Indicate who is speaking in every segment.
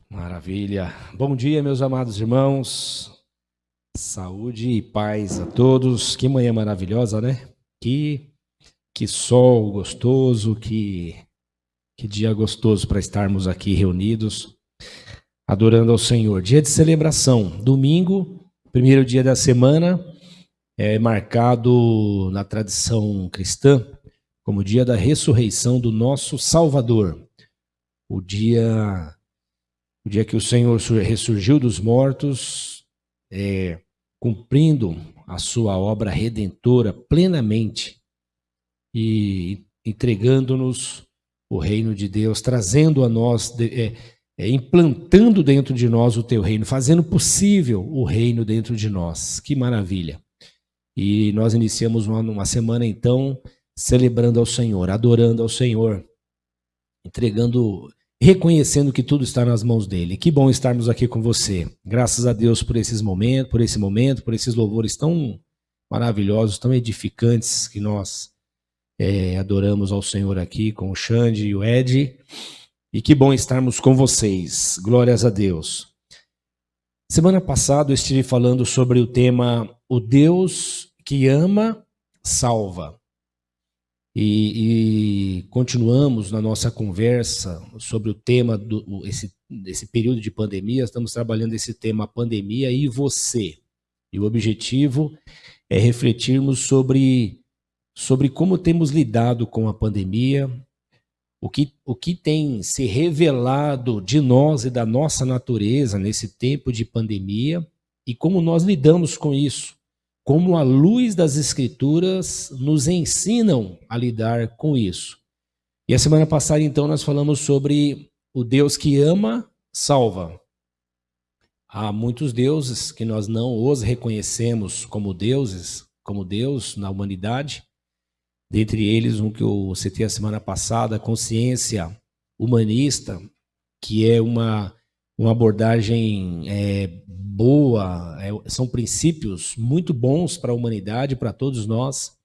Speaker 1: Maravilha. Bom dia, meus amados irmãos. Saúde e paz a todos. Que manhã maravilhosa, né? Que sol gostoso, que dia gostoso para estarmos aqui reunidos, adorando ao Senhor. Dia de celebração, domingo, primeiro dia da semana, é marcado na tradição cristã como dia da ressurreição do nosso Salvador. O dia que o Senhor ressurgiu dos mortos, cumprindo a sua obra redentora plenamente e entregando-nos o reino de Deus, trazendo a nós, implantando dentro de nós o teu reino, fazendo possível o reino dentro de nós. Que maravilha! E nós iniciamos uma semana, então, celebrando ao Senhor, adorando ao Senhor, reconhecendo que tudo está nas mãos dele. Que bom estarmos aqui com você. Graças a Deus por esse momento, por esses louvores tão maravilhosos, tão edificantes que nós adoramos ao Senhor aqui com o Xande e o Ed. E que bom estarmos com vocês. Glórias a Deus. Semana passada eu estive falando sobre o tema O Deus que ama, salva. E continuamos na nossa conversa sobre o tema desse período de pandemia. Estamos trabalhando esse tema pandemia e você. E o objetivo é refletirmos sobre como temos lidado com a pandemia, o que tem se revelado de nós e da nossa natureza nesse tempo de pandemia e como nós lidamos com isso. Como a luz das Escrituras nos ensinam a lidar com isso. E a semana passada, então, nós falamos sobre o Deus que ama, salva. Há muitos deuses que nós não os reconhecemos como deuses, como Deus na humanidade. Dentre eles, um que eu citei a semana passada, a consciência humanista, que é uma abordagem boa, são princípios muito bons para a humanidade, para todos nós,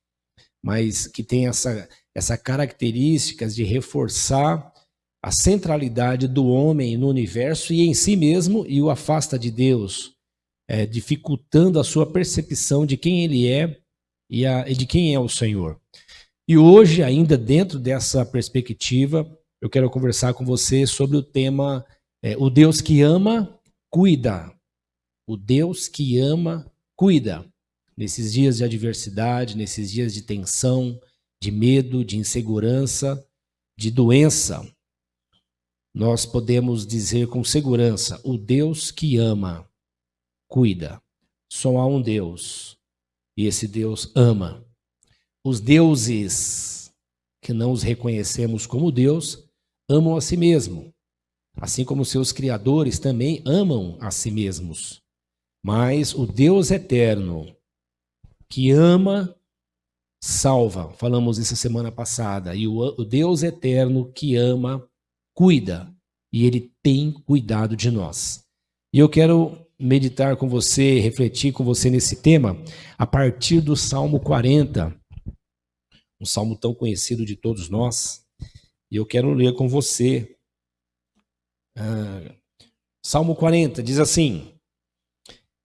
Speaker 1: mas que tem essa características de reforçar a centralidade do homem no universo e em si mesmo e o afasta de Deus, dificultando a sua percepção de quem ele é e de quem é o Senhor. E hoje, ainda dentro dessa perspectiva, eu quero conversar com você sobre o tema o Deus que ama, cuida. O Deus que ama, cuida. Nesses dias de adversidade, nesses dias de tensão, de medo, de insegurança, de doença, nós podemos dizer com segurança, o Deus que ama, cuida. Só há um Deus, e esse Deus ama. Os deuses que não os reconhecemos como Deus, amam a si mesmo. Assim como seus criadores também amam a si mesmos. Mas o Deus eterno, que ama, salva. Falamos isso semana passada. E o Deus eterno que ama, cuida. E ele tem cuidado de nós. E eu quero meditar com você, refletir com você nesse tema, a partir do Salmo 40. Um salmo tão conhecido de todos nós. E eu quero ler com você. Salmo 40 diz assim: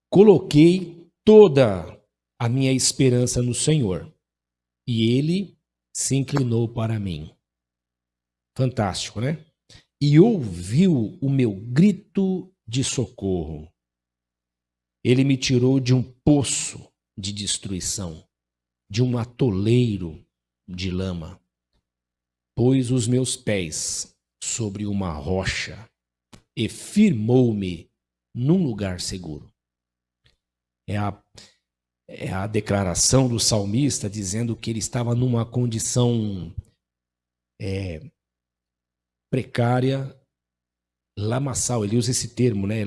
Speaker 1: coloquei toda a minha esperança no Senhor, e Ele se inclinou para mim. Fantástico, né? E ouviu o meu grito de socorro. Ele me tirou de um poço de destruição, de um atoleiro de lama. Pôs os meus pés sobre uma rocha e firmou-me num lugar seguro. É a declaração do salmista dizendo que ele estava numa condição precária, lamaçal, ele usa esse termo, né?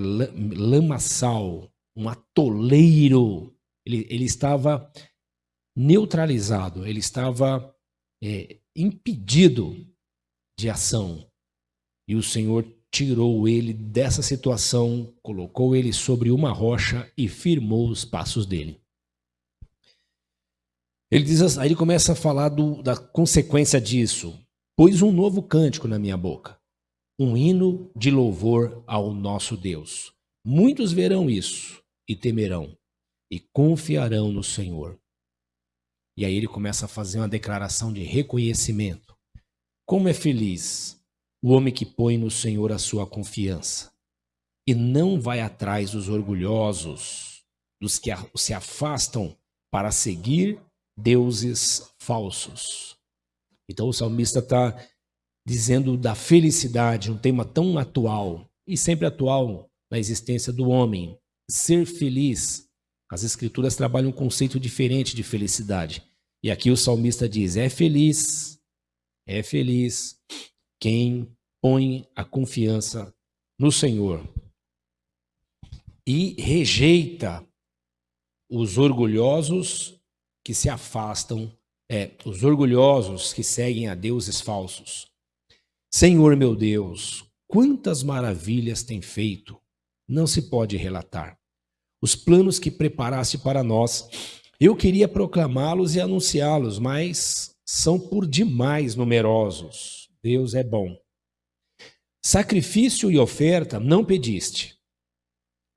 Speaker 1: Lamaçal, um atoleiro. Ele estava neutralizado, ele estava impedido de ação. E o Senhor tirou ele dessa situação, colocou ele sobre uma rocha e firmou os passos dele. Ele diz, aí ele começa a falar da consequência disso. Pôs um novo cântico na minha boca, um hino de louvor ao nosso Deus. Muitos verão isso e temerão e confiarão no Senhor. E aí ele começa a fazer uma declaração de reconhecimento. Como é feliz o homem que põe no Senhor a sua confiança e não vai atrás dos orgulhosos, dos que se afastam para seguir deuses falsos. Então o salmista está dizendo da felicidade, um tema tão atual e sempre atual na existência do homem. Ser feliz. As escrituras trabalham um conceito diferente de felicidade. E aqui o salmista diz, é feliz quem põe a confiança no Senhor e rejeita os orgulhosos que se afastam, os orgulhosos que seguem a deuses falsos. Senhor meu Deus, quantas maravilhas tem feito, não se pode relatar. Os planos que preparaste para nós, eu queria proclamá-los e anunciá-los, mas são por demais numerosos. Deus é bom. Sacrifício e oferta não pediste.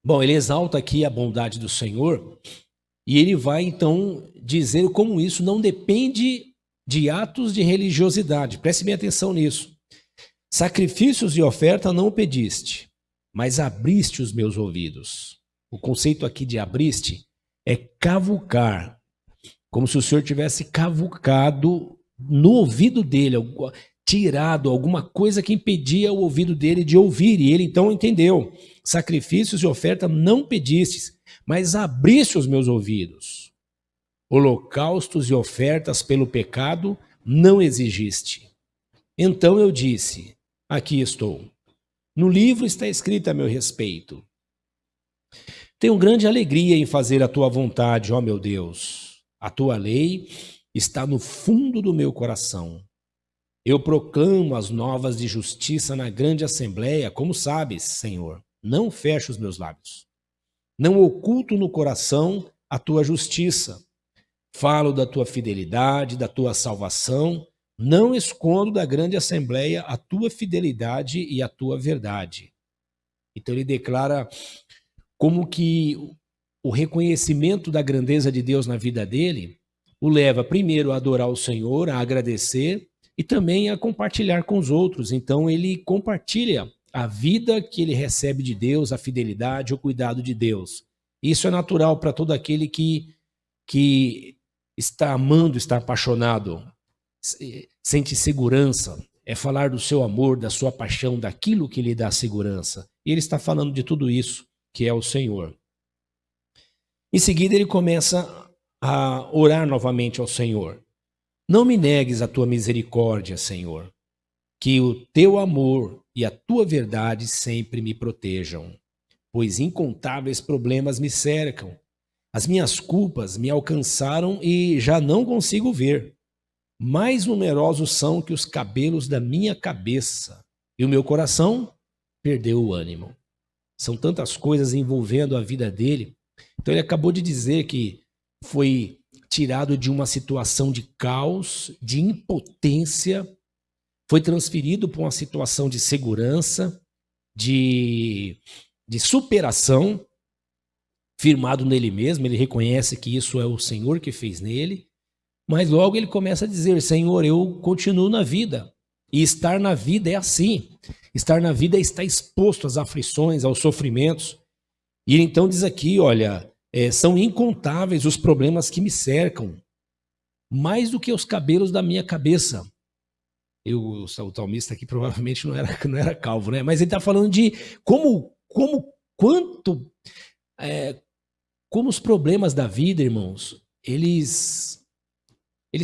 Speaker 1: Bom, ele exalta aqui a bondade do Senhor e ele vai então dizer como isso não depende de atos de religiosidade. Preste bem atenção nisso. Sacrifícios e oferta não pediste, mas abriste os meus ouvidos. O conceito aqui de abriste é cavucar, como se o Senhor tivesse cavucado no ouvido dele, tirado alguma coisa que impedia o ouvido dele de ouvir, e ele então entendeu. Sacrifícios e oferta não pedistes, mas abriste os meus ouvidos. Holocaustos e ofertas pelo pecado não exigiste. Então eu disse, aqui estou. No livro está escrito a meu respeito. Tenho grande alegria em fazer a tua vontade, ó meu Deus. A tua lei está no fundo do meu coração. Eu proclamo as novas de justiça na grande assembleia, como sabes, Senhor. Não fecho os meus lábios. Não oculto no coração a tua justiça. Falo da tua fidelidade, da tua salvação. Não escondo da grande assembleia a tua fidelidade e a tua verdade. Então ele declara como que o reconhecimento da grandeza de Deus na vida dele o leva primeiro a adorar o Senhor, a agradecer e também a compartilhar com os outros. Então ele compartilha a vida que ele recebe de Deus, a fidelidade, o cuidado de Deus. Isso é natural para todo aquele que está amando, está apaixonado, sente segurança. É falar do seu amor, da sua paixão, daquilo que lhe dá segurança. E ele está falando de tudo isso, que é o Senhor. Em seguida, ele começa a orar novamente ao Senhor. Não me negues a tua misericórdia, Senhor, que o teu amor e a tua verdade sempre me protejam, pois incontáveis problemas me cercam. As minhas culpas me alcançaram e já não consigo ver. Mais numerosos são que os cabelos da minha cabeça, e o meu coração perdeu o ânimo. São tantas coisas envolvendo a vida dele. Então ele acabou de dizer que foi tirado de uma situação de caos, de impotência, foi transferido para uma situação de segurança, de superação, firmado nele mesmo. Ele reconhece que isso é o Senhor que fez nele, mas logo ele começa a dizer, Senhor, eu continuo na vida. E estar na vida é assim. Estar na vida é estar exposto às aflições, aos sofrimentos. E ele então diz aqui, olha, são incontáveis os problemas que me cercam, mais do que os cabelos da minha cabeça. O salmista aqui provavelmente não era calvo, né? Mas ele está falando de como os problemas da vida, irmãos, eles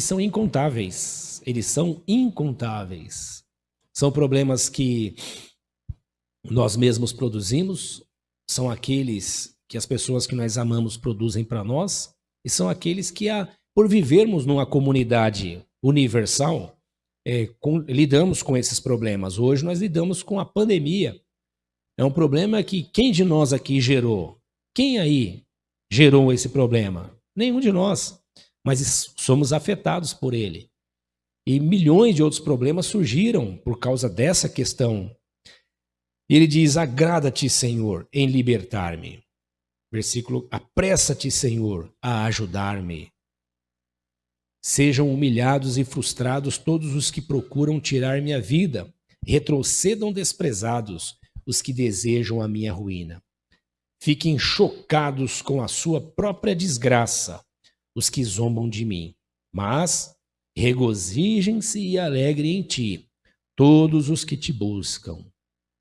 Speaker 1: são incontáveis. Eles são incontáveis. São problemas que nós mesmos produzimos, são aqueles que as pessoas que nós amamos produzem para nós, e são aqueles que, por vivermos numa comunidade universal, lidamos com esses problemas. Hoje nós lidamos com a pandemia. É um problema que quem de nós aqui gerou? Quem aí gerou esse problema? Nenhum de nós, mas somos afetados por ele. E milhões de outros problemas surgiram por causa dessa questão. E ele diz: agrada-te, Senhor, em libertar-me. Versículo: apressa-te, Senhor, a ajudar-me. Sejam humilhados e frustrados todos os que procuram tirar minha vida. Retrocedam desprezados os que desejam a minha ruína. Fiquem chocados com a sua própria desgraça os que zombam de mim. Mas regozijem-se e alegrem em ti todos os que te buscam.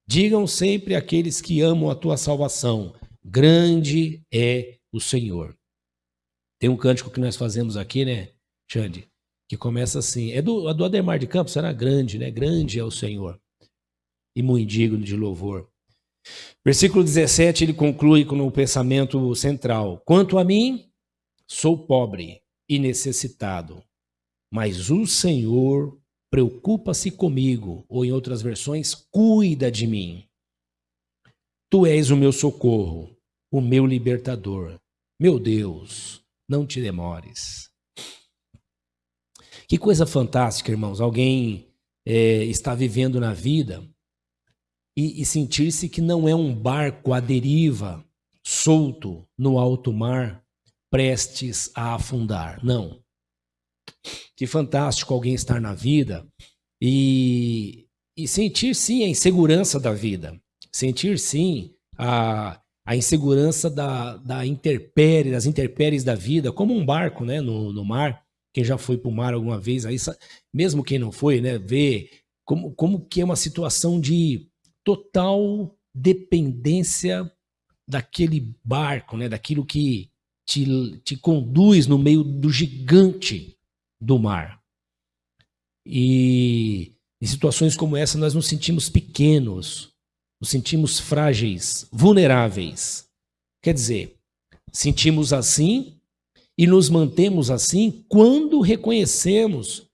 Speaker 1: Digam sempre àqueles que amam a tua salvação: grande é o Senhor. Tem um cântico que nós fazemos aqui, né, Xande? Que começa assim. É do Ademar de Campos, era grande, né? Grande é o Senhor. E muito digno de louvor. Versículo 17, ele conclui com o pensamento central: quanto a mim, sou pobre e necessitado, mas o Senhor preocupa-se comigo, ou em outras versões, cuida de mim. Tu és o meu socorro, o meu libertador. Meu Deus, não te demores. Que coisa fantástica, irmãos. Alguém está vivendo na vida e sentir-se que não é um barco à deriva, solto no alto mar, prestes a afundar. Não. Que fantástico alguém estar na vida e sentir, sim, a insegurança da vida. Sentir, sim, a insegurança das intempéries da vida, como um barco, né, no mar. Quem já foi para o mar alguma vez, aí, mesmo quem não foi, né, vê como que é uma situação de total dependência daquele barco, né, daquilo que te conduz no meio do gigante do mar. E em situações como essa nós nos sentimos pequenos, nos sentimos frágeis, vulneráveis. Quer dizer, sentimos assim e nos mantemos assim quando reconhecemos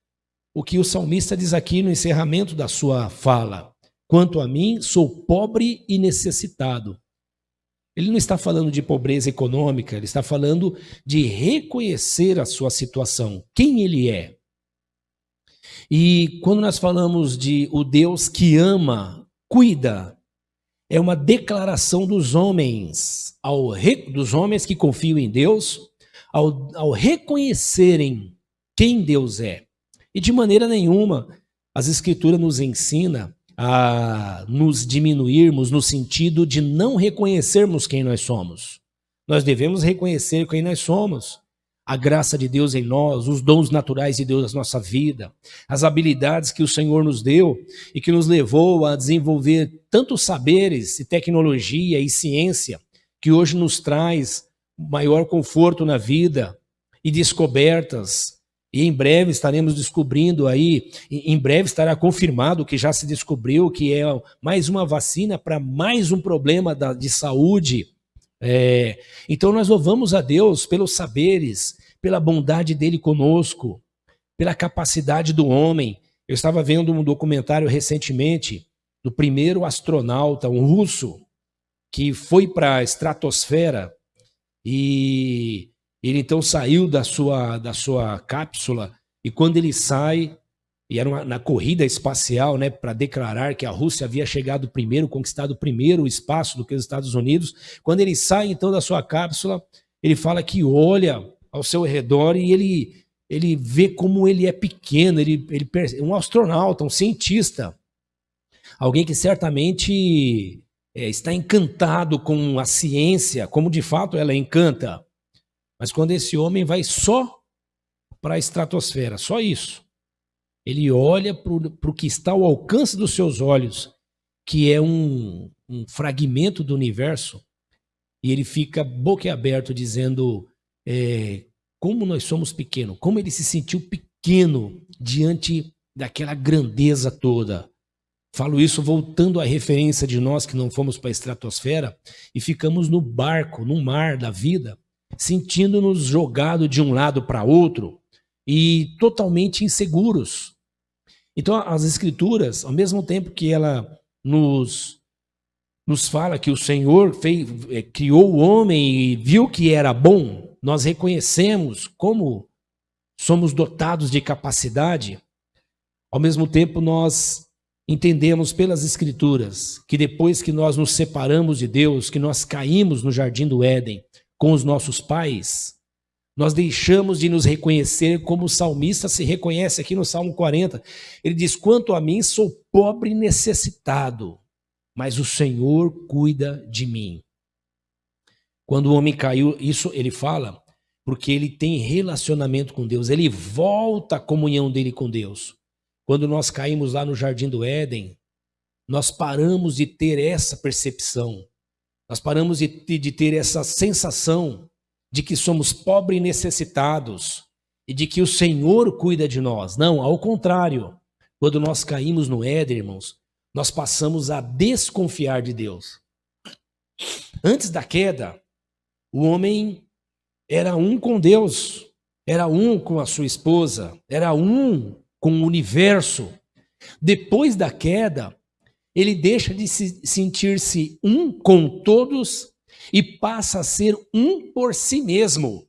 Speaker 1: o que o salmista diz aqui no encerramento da sua fala: quanto a mim, sou pobre e necessitado. Ele não está falando de pobreza econômica, ele está falando de reconhecer a sua situação, quem ele é. E quando nós falamos de o Deus que ama, cuida, é uma declaração dos homens, dos homens que confiam em Deus, ao reconhecerem quem Deus é. E de maneira nenhuma as Escrituras nos ensina a nos diminuirmos no sentido de não reconhecermos quem nós somos. Nós devemos reconhecer quem nós somos. A graça de Deus em nós, os dons naturais de Deus na nossa vida, as habilidades que o Senhor nos deu e que nos levou a desenvolver tantos saberes e tecnologia e ciência que hoje nos traz maior conforto na vida e descobertas. E em breve estaremos descobrindo aí, em breve estará confirmado que já se descobriu que é mais uma vacina para mais um problema de saúde. Então nós louvamos a Deus pelos saberes, pela bondade dele conosco, pela capacidade do homem. Eu estava vendo um documentário recentemente do primeiro astronauta, um russo, que foi para a estratosfera e ele então saiu da sua cápsula e quando ele sai, e era na corrida espacial, né, para declarar que a Rússia havia chegado primeiro, conquistado primeiro o espaço do que os Estados Unidos, quando ele sai então da sua cápsula, ele fala que olha ao seu redor e ele vê como ele é pequeno, um astronauta, um cientista, alguém que certamente está encantado com a ciência, como de fato ela encanta. Mas quando esse homem vai só para a estratosfera, só isso, ele olha para o que está ao alcance dos seus olhos, que é um fragmento do universo, e ele fica boquiaberto dizendo como nós somos pequenos, como ele se sentiu pequeno diante daquela grandeza toda. Falo isso voltando à referência de nós que não fomos para a estratosfera e ficamos no barco, no mar da vida, sentindo-nos jogados de um lado para outro e totalmente inseguros. Então, as Escrituras, ao mesmo tempo que ela nos fala que o Senhor criou o homem e viu que era bom, nós reconhecemos como somos dotados de capacidade, ao mesmo tempo nós entendemos pelas Escrituras que depois que nós nos separamos de Deus, que nós caímos no jardim do Éden com os nossos pais, nós deixamos de nos reconhecer como o salmista se reconhece aqui no Salmo 40. Ele diz: quanto a mim, sou pobre e necessitado, mas o Senhor cuida de mim. Quando o homem caiu, isso ele fala porque ele tem relacionamento com Deus, ele volta à comunhão dele com Deus. Quando nós caímos lá no jardim do Éden, nós paramos de ter essa percepção, nós paramos de ter essa sensação de que somos pobres e necessitados e de que o Senhor cuida de nós. Não, ao contrário. Quando nós caímos no Éden, irmãos, nós passamos a desconfiar de Deus. Antes da queda, o homem era um com Deus, era um com a sua esposa, era um com o universo. Depois da queda, ele deixa de sentir-se um com todos e passa a ser um por si mesmo.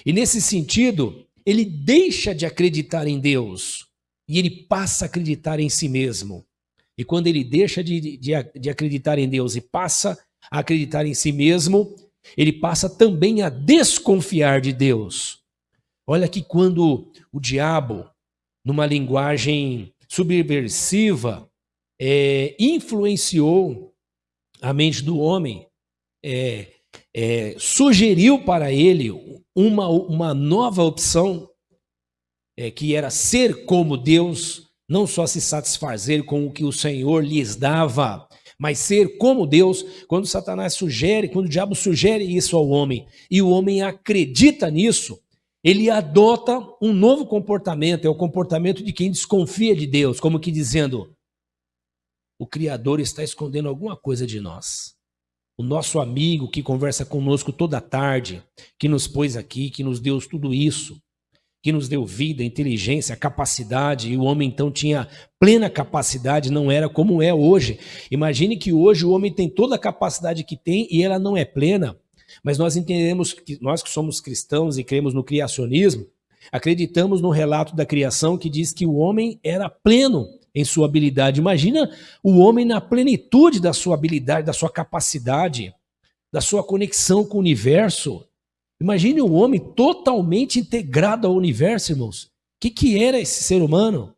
Speaker 1: E nesse sentido, ele deixa de acreditar em Deus e ele passa a acreditar em si mesmo. E quando ele deixa de acreditar em Deus e passa a acreditar em si mesmo, ele passa também a desconfiar de Deus. Olha que quando o diabo, numa linguagem subversiva, influenciou a mente do homem, sugeriu para ele uma nova opção, que era ser como Deus, não só se satisfazer com o que o Senhor lhes dava, mas ser como Deus. Quando Satanás sugere, quando o diabo sugere isso ao homem, e o homem acredita nisso, ele adota um novo comportamento, é o comportamento de quem desconfia de Deus, como que dizendo: o Criador está escondendo alguma coisa de nós. O nosso amigo que conversa conosco toda tarde, que nos pôs aqui, que nos deu tudo isso, que nos deu vida, inteligência, capacidade, e o homem então tinha plena capacidade, não era como é hoje. Imagine que hoje o homem tem toda a capacidade que tem e ela não é plena, mas nós entendemos que nós que somos cristãos e cremos no criacionismo, acreditamos no relato da criação que diz que o homem era pleno em sua habilidade. Imagina o homem na plenitude da sua habilidade, da sua capacidade, da sua conexão com o universo. Imagine o homem totalmente integrado ao universo, irmãos. O que era esse ser humano?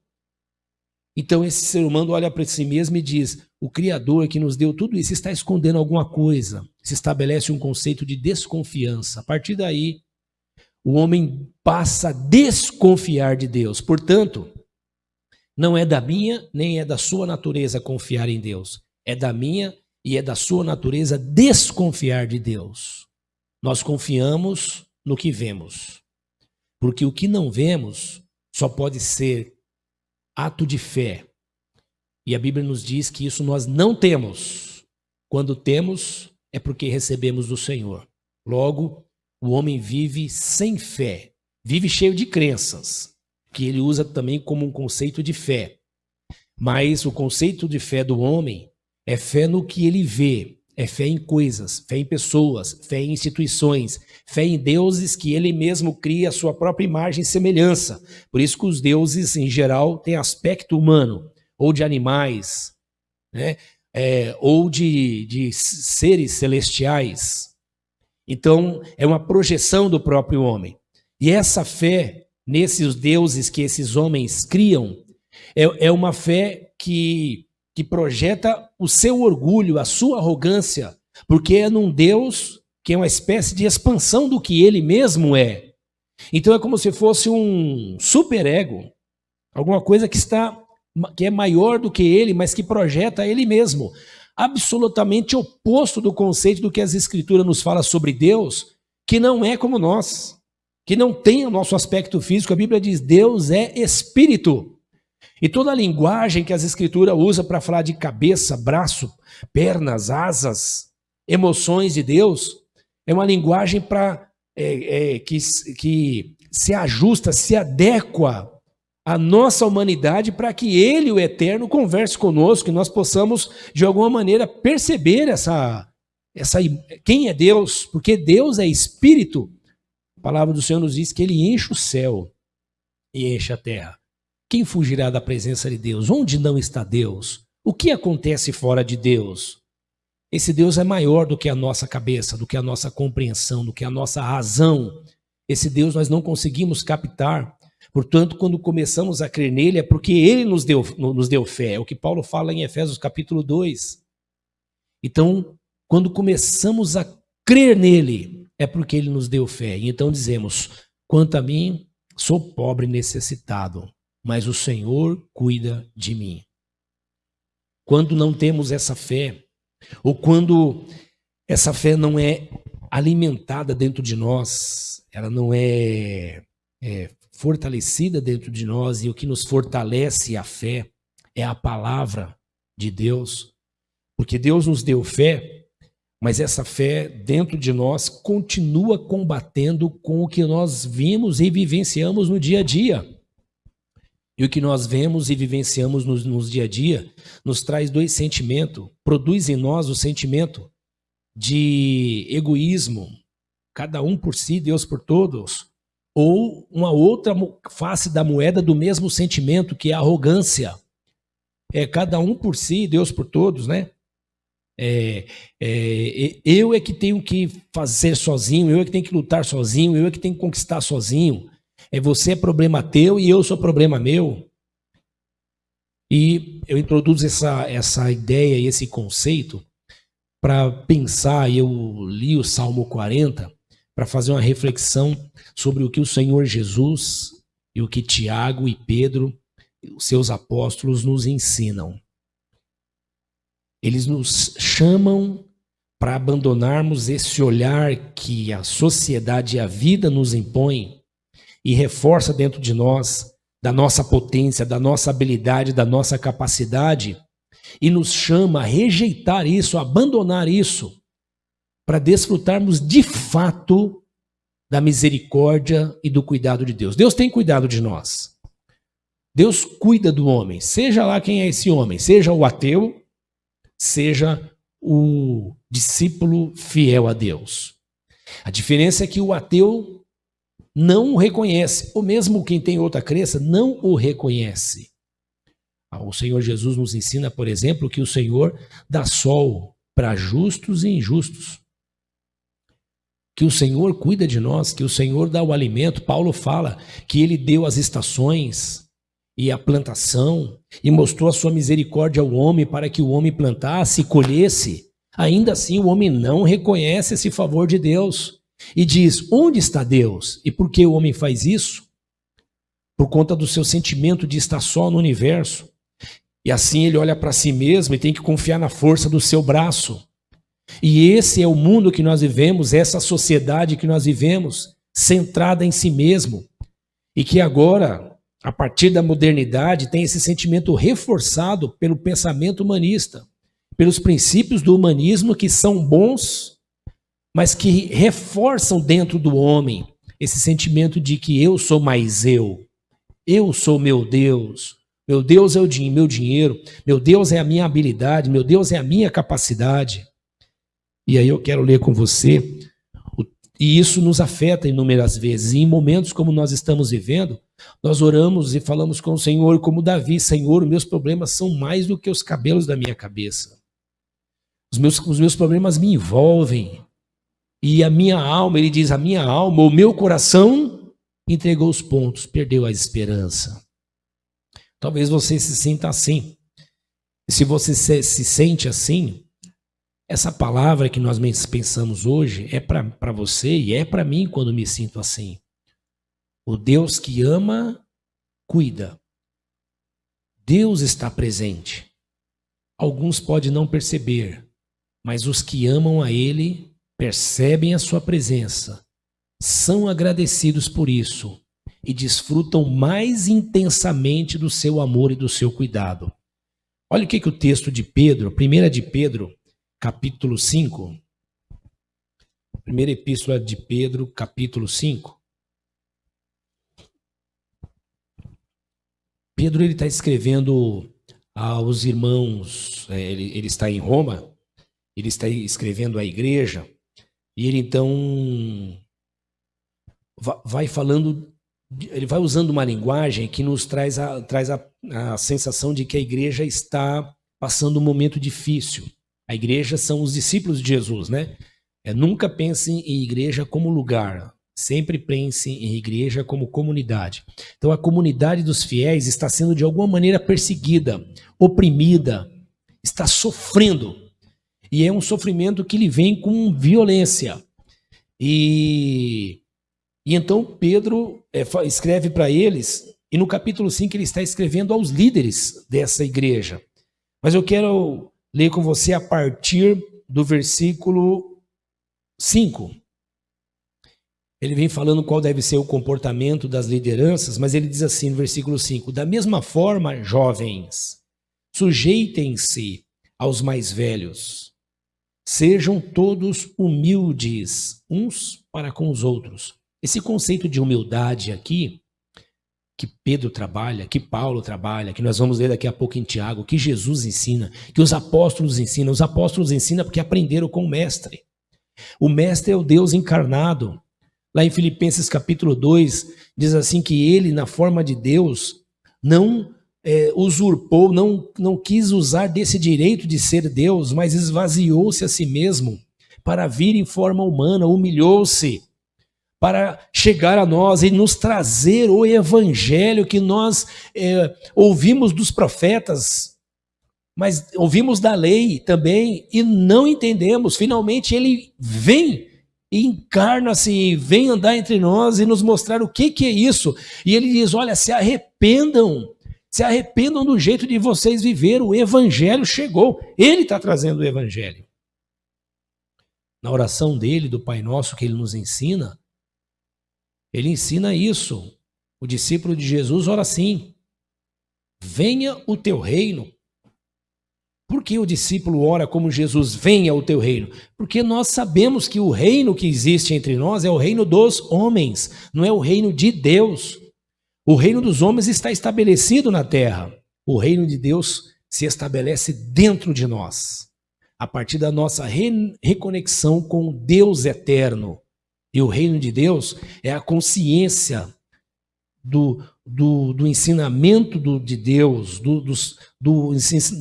Speaker 1: Então esse ser humano olha para si mesmo e diz: o Criador que nos deu tudo isso está escondendo alguma coisa. Se estabelece um conceito de desconfiança. A partir daí, o homem passa a desconfiar de Deus. Portanto, não é da minha nem é da sua natureza confiar em Deus. É da minha e é da sua natureza desconfiar de Deus. Nós confiamos no que vemos, porque o que não vemos só pode ser ato de fé. E a Bíblia nos diz que isso nós não temos. Quando temos, é porque recebemos do Senhor. Logo, o homem vive sem fé, vive cheio de crenças, que ele usa também como um conceito de fé. Mas o conceito de fé do homem é fé no que ele vê. É fé em coisas, fé em pessoas, fé em instituições, fé em deuses que ele mesmo cria a sua própria imagem e semelhança. Por isso que os deuses, em geral, têm aspecto humano, ou de animais, né? Ou de seres celestiais. Então, é uma projeção do próprio homem. E essa fé nesses deuses que esses homens criam é uma fé que projeta o seu orgulho, a sua arrogância, porque é num Deus que é uma espécie de expansão do que ele mesmo é. Então é como se fosse um superego, alguma coisa que é maior do que ele, mas que projeta ele mesmo. Absolutamente oposto do conceito do que as Escrituras nos falam sobre Deus, que não é como nós, que não tem o nosso aspecto físico. A Bíblia diz: Deus é espírito. E toda a linguagem que as Escrituras usam para falar de cabeça, braço, pernas, asas, emoções de Deus, é uma linguagem que se ajusta, se adequa à nossa humanidade para que Ele, o Eterno, converse conosco, que nós possamos, de alguma maneira, perceber quem é Deus, porque Deus é Espírito. A palavra do Senhor nos diz que Ele enche o céu e enche a terra. Quem fugirá da presença de Deus? Onde não está Deus? O que acontece fora de Deus? Esse Deus é maior do que a nossa cabeça, do que a nossa compreensão, do que a nossa razão. Esse Deus nós não conseguimos captar. Portanto, quando começamos a crer nele, é porque ele nos deu fé. É o que Paulo fala em Efésios capítulo 2. Então, quando começamos a crer nele, é porque ele nos deu fé. E então dizemos, quanto a mim, sou pobre e necessitado, mas o Senhor cuida de mim. Quando não temos essa fé, ou quando essa fé não é alimentada dentro de nós, ela não é fortalecida dentro de nós, e o que nos fortalece a fé é a palavra de Deus, porque Deus nos deu fé, mas essa fé dentro de nós continua combatendo com o que nós vimos e vivenciamos no dia a dia. E o que nós vemos e vivenciamos nos dia a dia nos traz dois sentimentos. Produz em nós o sentimento de egoísmo, cada um por si, Deus por todos, ou uma outra face da moeda do mesmo sentimento, que é a arrogância. Cada um por si, Deus por todos, né? Eu é que tenho que fazer sozinho, eu é que tenho que lutar sozinho, eu é que tenho que conquistar sozinho. Você é problema teu e eu sou problema meu. E eu introduzo essa ideia e esse conceito para pensar, e eu li o Salmo 40 para fazer uma reflexão sobre o que o Senhor Jesus e o que Tiago e Pedro, os seus apóstolos, nos ensinam. Eles nos chamam para abandonarmos esse olhar que a sociedade e a vida nos impõem e reforça dentro de nós, da nossa potência, da nossa habilidade, da nossa capacidade, e nos chama a rejeitar isso, a abandonar isso, para desfrutarmos de fato da misericórdia e do cuidado de Deus. Deus tem cuidado de nós. Deus cuida do homem, seja lá quem é esse homem, seja o ateu, seja o discípulo fiel a Deus. A diferença é que o ateu não o reconhece, ou mesmo quem tem outra crença não o reconhece. O Senhor Jesus nos ensina, por exemplo, que o Senhor dá sol para justos e injustos. Que o Senhor cuida de nós, que o Senhor dá o alimento. Paulo fala que ele deu as estações e a plantação e mostrou a sua misericórdia ao homem para que o homem plantasse e colhesse. Ainda assim, o homem não reconhece esse favor de Deus e diz, onde está Deus? E por que o homem faz isso? Por conta do seu sentimento de estar só no universo. E assim ele olha para si mesmo e tem que confiar na força do seu braço. E esse é o mundo que nós vivemos, essa sociedade que nós vivemos, centrada em si mesmo. E que agora, a partir da modernidade, tem esse sentimento reforçado pelo pensamento humanista, pelos princípios do humanismo que são bons, mas que reforçam dentro do homem esse sentimento de que eu sou mais eu sou meu Deus é o meu dinheiro, meu Deus é a minha habilidade, meu Deus é a minha capacidade. E aí eu quero ler com você, e isso nos afeta inúmeras vezes, e em momentos como nós estamos vivendo, nós oramos e falamos com o Senhor como Davi, Senhor, meus problemas são mais do que os cabelos da minha cabeça. Os meus problemas me envolvem. E a minha alma, ele diz, a minha alma, o meu coração entregou os pontos, perdeu a esperança. Talvez você se sinta assim. E se você se sente assim, essa palavra que nós pensamos hoje é para você e é para mim quando me sinto assim. O Deus que ama, cuida. Deus está presente. Alguns podem não perceber, mas os que amam a Ele percebem a sua presença, são agradecidos por isso e desfrutam mais intensamente do seu amor e do seu cuidado. Olha o que o texto de Pedro, 1 de Pedro, capítulo 5, primeira epístola de Pedro, capítulo 5. Pedro está escrevendo aos irmãos, ele está em Roma, ele está escrevendo à igreja, e ele então vai falando ele vai usando uma linguagem que nos traz a sensação de que a igreja está passando um momento difícil. A igreja são os discípulos de Jesus, né? Nunca pensem em igreja como lugar, sempre pensem em igreja como comunidade. Então a comunidade dos fiéis está sendo de alguma maneira perseguida, oprimida, está sofrendo. E é um sofrimento que lhe vem com violência. E então Pedro escreve para eles, e no capítulo 5 ele está escrevendo aos líderes dessa igreja. Mas eu quero ler com você a partir do versículo 5. Ele vem falando qual deve ser o comportamento das lideranças, mas ele diz assim no versículo 5, da mesma forma, jovens, sujeitem-se aos mais velhos, sejam todos humildes uns para com os outros. Esse conceito de humildade aqui, que Pedro trabalha, que Paulo trabalha, que nós vamos ler daqui a pouco em Tiago, que Jesus ensina, que os apóstolos ensinam porque aprenderam com o mestre. O mestre é o Deus encarnado. Lá em Filipenses capítulo 2, diz assim que ele, na forma de Deus, não usurpou, não quis usar desse direito de ser Deus, mas esvaziou-se a si mesmo para vir em forma humana, humilhou-se para chegar a nós e nos trazer o evangelho que nós ouvimos dos profetas, mas ouvimos da lei também e não entendemos. Finalmente ele vem e encarna-se, vem andar entre nós e nos mostrar o que é isso. E ele diz, olha, se arrependam do jeito de vocês viver, o evangelho chegou, ele está trazendo o evangelho. Na oração dele, do Pai Nosso, que ele nos ensina, ele ensina isso. O discípulo de Jesus ora assim, venha o teu reino. Por que o discípulo ora como Jesus, venha o teu reino? Porque nós sabemos que o reino que existe entre nós é o reino dos homens, não é o reino de Deus. O reino dos homens está estabelecido na terra. O reino de Deus se estabelece dentro de nós, a partir da nossa reconexão com o Deus eterno. E o reino de Deus é a consciência do ensinamento de Deus, do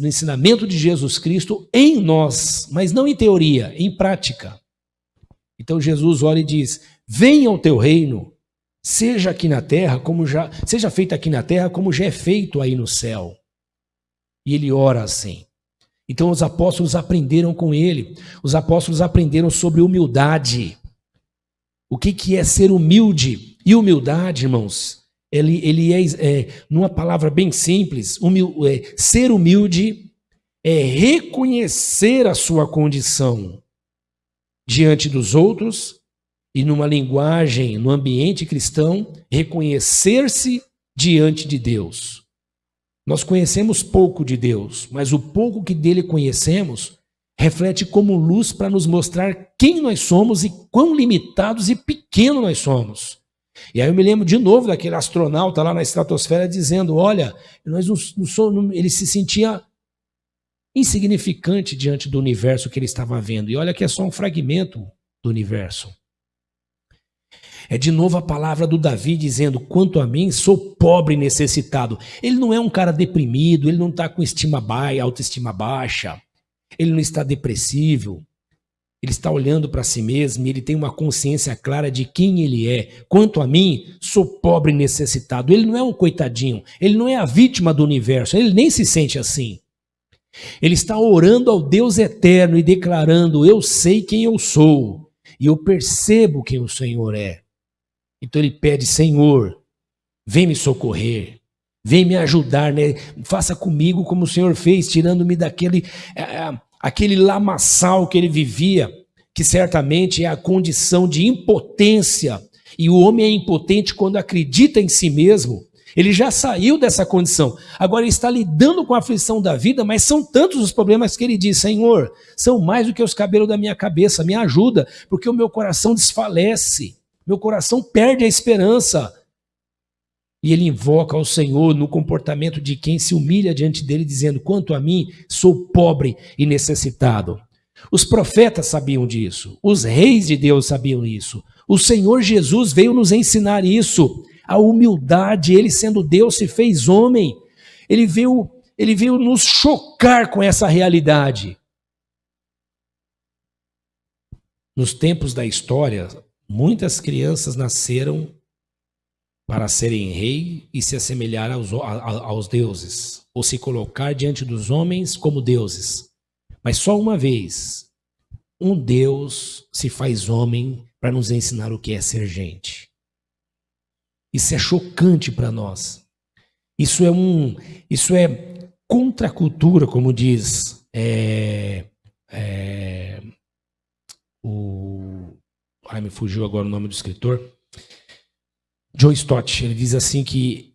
Speaker 1: ensinamento de Jesus Cristo em nós, mas não em teoria, em prática. Então Jesus olha e diz, venha o teu reino, seja aqui na terra, seja feito aqui na terra como já é feito aí no céu. E ele ora assim. Então os apóstolos aprenderam com ele, os apóstolos aprenderam sobre humildade. O que é ser humilde? E humildade, irmãos, ele numa palavra bem simples, ser humilde é reconhecer a sua condição diante dos outros e numa linguagem, no ambiente cristão, reconhecer-se diante de Deus. Nós conhecemos pouco de Deus, mas o pouco que dele conhecemos reflete como luz para nos mostrar quem nós somos e quão limitados e pequenos nós somos. E aí eu me lembro de novo daquele astronauta lá na estratosfera dizendo, olha, nós não somos, ele se sentia insignificante diante do universo que ele estava vendo. E olha que é só um fragmento do universo. É de novo a palavra do Davi dizendo, quanto a mim, sou pobre e necessitado. Ele não é um cara deprimido, ele não está com autoestima baixa. Ele não está depressivo, ele está olhando para si mesmo, ele tem uma consciência clara de quem ele é. Quanto a mim, sou pobre e necessitado. Ele não é um coitadinho, ele não é a vítima do universo, ele nem se sente assim. Ele está orando ao Deus eterno e declarando, eu sei quem eu sou e eu percebo quem o Senhor é. Então ele pede, Senhor, vem me socorrer. Vem me ajudar, né? Faça comigo como o Senhor fez, tirando-me aquele lamaçal que ele vivia, que certamente é a condição de impotência. E o homem é impotente quando acredita em si mesmo. Ele já saiu dessa condição. Agora ele está lidando com a aflição da vida, mas são tantos os problemas que ele diz, Senhor, são mais do que os cabelos da minha cabeça, me ajuda, porque o meu coração desfalece, meu coração perde a esperança. E ele invoca ao Senhor no comportamento de quem se humilha diante dele, dizendo, quanto a mim, sou pobre e necessitado. Os profetas sabiam disso, os reis de Deus sabiam isso. O Senhor Jesus veio nos ensinar isso. a humildade, ele sendo Deus se fez homem. Ele veio nos chocar com essa realidade. Nos tempos da história, muitas crianças nasceram para serem rei e se assemelhar aos deuses, ou se colocar diante dos homens como deuses. Mas só uma vez, um Deus se faz homem para nos ensinar o que é ser gente. Isso é chocante para nós. Isso é contra a cultura, como diz me fugiu agora o nome do escritor. John Stott, ele diz assim que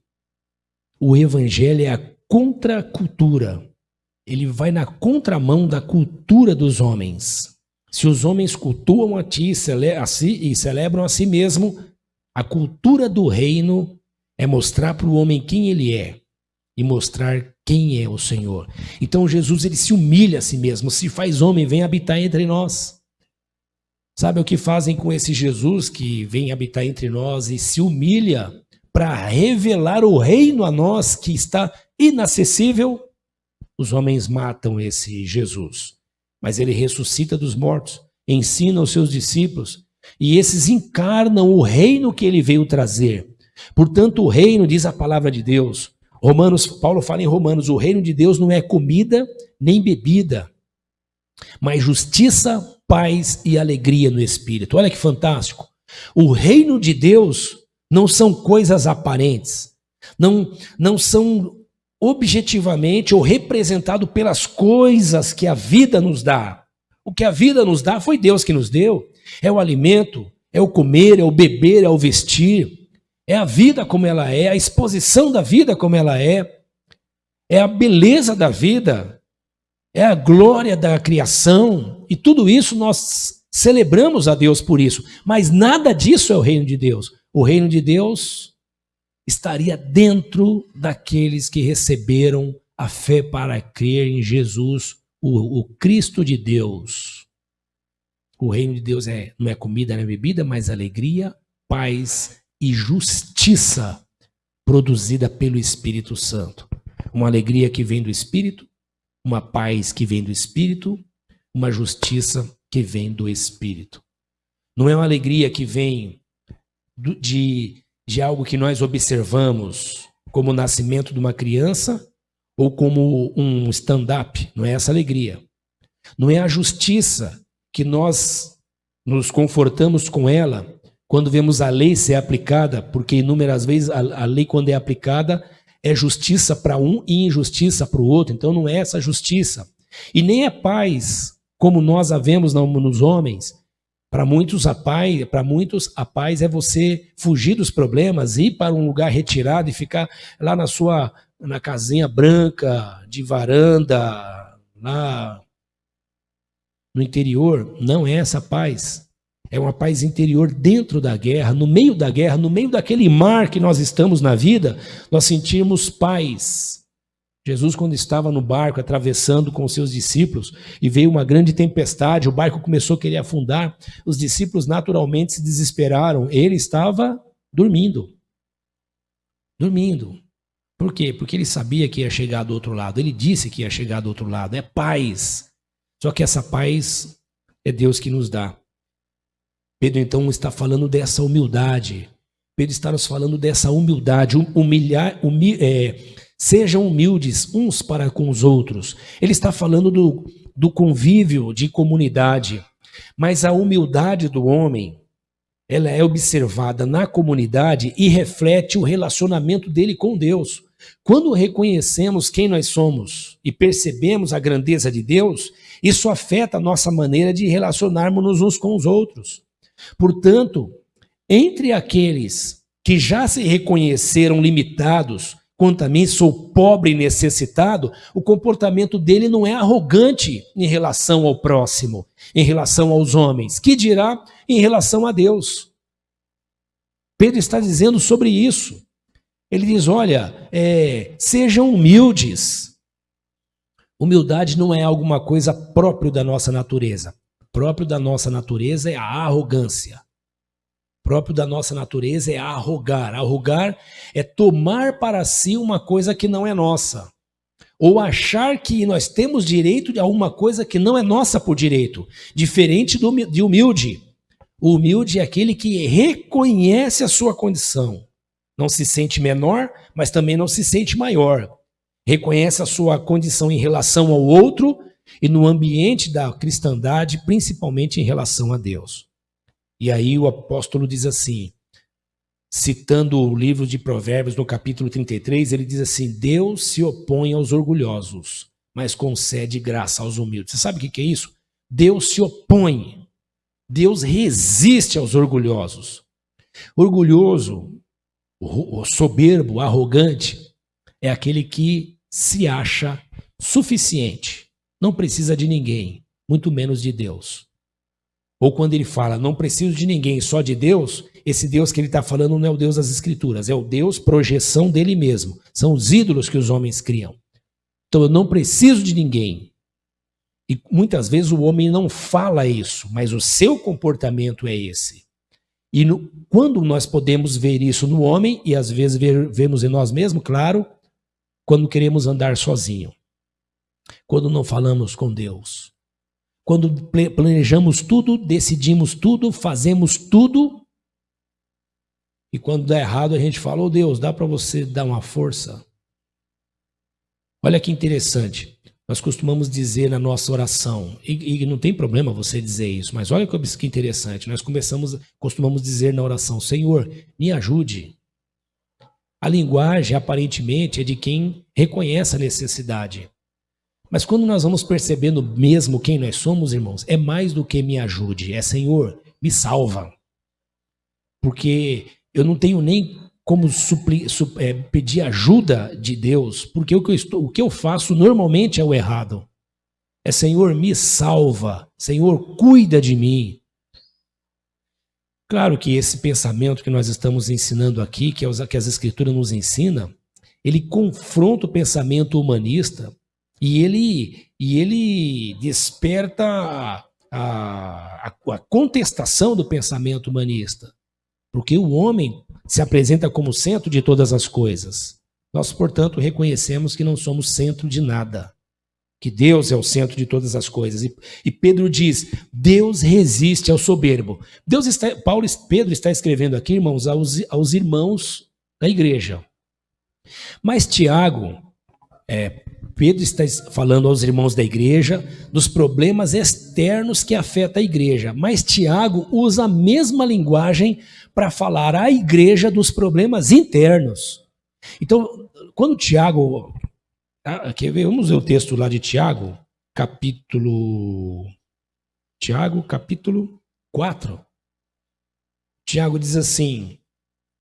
Speaker 1: o evangelho é a contracultura. Ele vai na contramão da cultura dos homens. Se os homens cultuam a ti e celebram a si mesmo, a cultura do reino é mostrar para o homem quem ele é e mostrar quem é o Senhor. Então Jesus, ele se humilha a si mesmo, se faz homem, vem habitar entre nós. Sabe o que fazem com esse Jesus que vem habitar entre nós e se humilha para revelar o reino a nós que está inacessível? Os homens matam esse Jesus, mas ele ressuscita dos mortos, ensina aos seus discípulos e esses encarnam o reino que ele veio trazer. Portanto, o reino, diz a palavra de Deus, Paulo fala em Romanos, o reino de Deus não é comida nem bebida, mas justiça, paz e alegria no Espírito. Olha que fantástico. O reino de Deus não são coisas aparentes, não são objetivamente ou representado pelas coisas que a vida nos dá. O que a vida nos dá foi Deus que nos deu. É o alimento, é o comer, é o beber, é o vestir. É a vida como ela é, a exposição da vida como ela é a beleza da vida, é a glória da criação. E tudo isso nós celebramos a Deus por isso. Mas nada disso é o reino de Deus. O reino de Deus estaria dentro daqueles que receberam a fé para crer em Jesus, o Cristo de Deus. O reino de Deus não é comida nem bebida, mas alegria, paz e justiça produzida pelo Espírito Santo. Uma alegria que vem do Espírito, uma paz que vem do Espírito, uma justiça que vem do Espírito. Não é uma alegria que vem de algo que nós observamos como o nascimento de uma criança ou como um stand-up. Não é essa alegria. Não é a justiça que nós nos confortamos com ela quando vemos a lei ser aplicada, porque inúmeras vezes a lei, quando é aplicada, é justiça para um e injustiça para o outro. Então não é essa justiça. E nem é paz como nós a vemos nos homens. Para muitos, a paz é você fugir dos problemas, ir para um lugar retirado e ficar lá na casinha branca, de varanda, lá no interior. Não é essa paz. É uma paz interior dentro da guerra, no meio daquele mar que nós estamos na vida, nós sentimos paz. Jesus, quando estava no barco atravessando com os seus discípulos e veio uma grande tempestade, o barco começou a querer afundar, os discípulos naturalmente se desesperaram. Ele estava dormindo. Dormindo. Por quê? Porque ele sabia que ia chegar do outro lado. Ele disse que ia chegar do outro lado. É paz. Só que essa paz é Deus que nos dá. Pedro, então, está falando dessa humildade. Pedro está nos falando dessa humildade. Sejam humildes uns para com os outros. Ele está falando do convívio de comunidade. Mas a humildade do homem, ela é observada na comunidade e reflete o relacionamento dele com Deus. Quando reconhecemos quem nós somos e percebemos a grandeza de Deus, isso afeta a nossa maneira de relacionarmos uns com os outros. Portanto, entre aqueles que já se reconheceram limitados, quanto a mim sou pobre e necessitado, o comportamento dele não é arrogante em relação ao próximo, em relação aos homens, que dirá em relação a Deus. Pedro está dizendo sobre isso. Ele diz, olha, sejam humildes. Humildade não é alguma coisa próprio da nossa natureza. Próprio da nossa natureza é a arrogância. próprio da nossa natureza é arrogar. Arrogar é tomar para si uma coisa que não é nossa. Ou achar que nós temos direito a uma coisa que não é nossa por direito. Diferente de humilde. O humilde é aquele que reconhece a sua condição. Não se sente menor, mas também não se sente maior. Reconhece a sua condição em relação ao outro e no ambiente da cristandade, principalmente em relação a Deus. E aí o apóstolo diz assim, citando o livro de Provérbios no capítulo 33, ele diz assim, Deus se opõe aos orgulhosos, mas concede graça aos humildes. Você sabe o que é isso? Deus se opõe, Deus resiste aos orgulhosos. Orgulhoso, o soberbo, arrogante, é aquele que se acha suficiente, não precisa de ninguém, muito menos de Deus. Ou quando ele fala, não preciso de ninguém, só de Deus, esse Deus que ele está falando não é o Deus das Escrituras, é o Deus projeção dele mesmo. São os ídolos que os homens criam. Então eu não preciso de ninguém. E muitas vezes o homem não fala isso, mas o seu comportamento é esse. E quando nós podemos ver isso no homem, e às vezes vemos em nós mesmos, claro, quando queremos andar sozinho. Quando não falamos com Deus. Quando planejamos tudo, decidimos tudo, fazemos tudo, e quando dá errado a gente fala, Deus, dá para você dar uma força? Olha que interessante, nós costumamos dizer na nossa oração, e não tem problema você dizer isso, mas olha que interessante, nós costumamos dizer na oração, Senhor, me ajude. A linguagem aparentemente é de quem reconhece a necessidade. Mas quando nós vamos percebendo mesmo quem nós somos, irmãos, é mais do que me ajude, é Senhor, me salva. Porque eu não tenho nem como pedir ajuda de Deus, porque o que eu faço normalmente é o errado. É Senhor, me salva, Senhor, cuida de mim. Claro que esse pensamento que nós estamos ensinando aqui, que as Escrituras nos ensinam, ele confronta o pensamento humanista, e ele desperta a contestação do pensamento humanista. Porque o homem se apresenta como centro de todas as coisas. Nós, portanto, reconhecemos que não somos centro de nada. Que Deus é o centro de todas as coisas. E Pedro diz, Deus resiste ao soberbo. Pedro está escrevendo aqui, irmãos, aos irmãos da igreja. Mas Tiago... Pedro está falando aos irmãos da igreja dos problemas externos que afetam a igreja, mas Tiago usa a mesma linguagem para falar à igreja dos problemas internos. Então, quando Tiago... Vamos ver o texto lá de Tiago, capítulo 4. Tiago diz assim,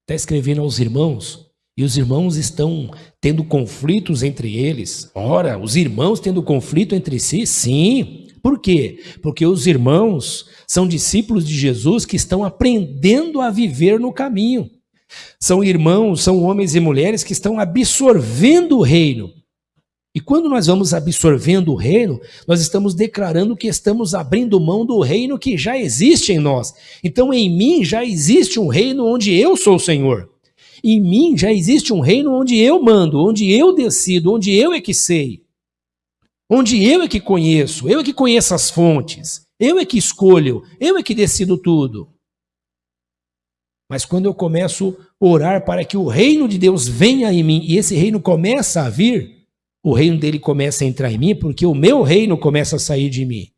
Speaker 1: está escrevendo aos irmãos... E os irmãos estão tendo conflitos entre eles. Ora, os irmãos tendo conflito entre si? Sim. Por quê? Porque os irmãos são discípulos de Jesus que estão aprendendo a viver no caminho. São irmãos, são homens e mulheres que estão absorvendo o reino. E quando nós vamos absorvendo o reino, nós estamos declarando que estamos abrindo mão do reino que já existe em nós. Então, em mim já existe um reino onde eu sou o Senhor. Em mim já existe um reino onde eu mando, onde eu decido, onde eu é que sei, onde eu é que conheço, eu é que conheço as fontes, eu é que escolho, eu é que decido tudo. Mas quando eu começo a orar para que o reino de Deus venha em mim, e esse reino começa a vir, o reino dele começa a entrar em mim, porque o meu reino começa a sair de mim.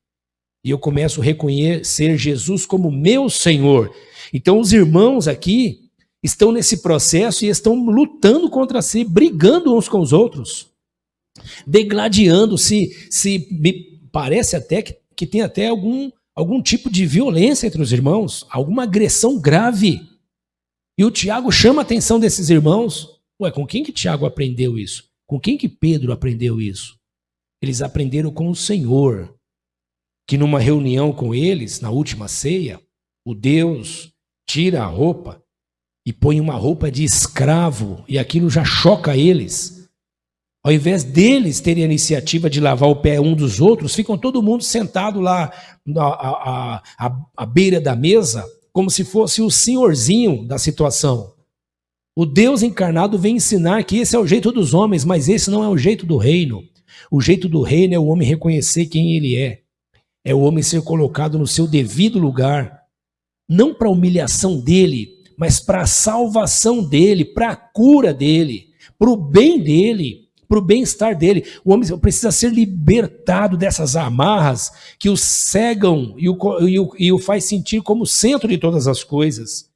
Speaker 1: E eu começo a reconhecer Jesus como meu Senhor. Então os irmãos aqui estão nesse processo e estão lutando contra si, brigando uns com os outros, degladiando, me parece até que tem até algum tipo de violência entre os irmãos, alguma agressão grave. E o Tiago chama a atenção desses irmãos. Com quem que Tiago aprendeu isso? Com quem que Pedro aprendeu isso? Eles aprenderam com o Senhor, que numa reunião com eles, na última ceia, o Deus tira a roupa e põe uma roupa de escravo, e aquilo já choca eles. Ao invés deles terem a iniciativa de lavar o pé um dos outros, ficam todo mundo sentado lá à beira da mesa, como se fosse o senhorzinho da situação. O Deus encarnado vem ensinar que esse é o jeito dos homens, mas esse não é o jeito do reino. O jeito do reino é o homem reconhecer quem ele é. É o homem ser colocado no seu devido lugar. Não para a humilhação dele, mas para a salvação dele, para a cura dele, para o bem dele, para o bem-estar dele. O homem precisa ser libertado dessas amarras que o cegam e o faz sentir como centro de todas as coisas.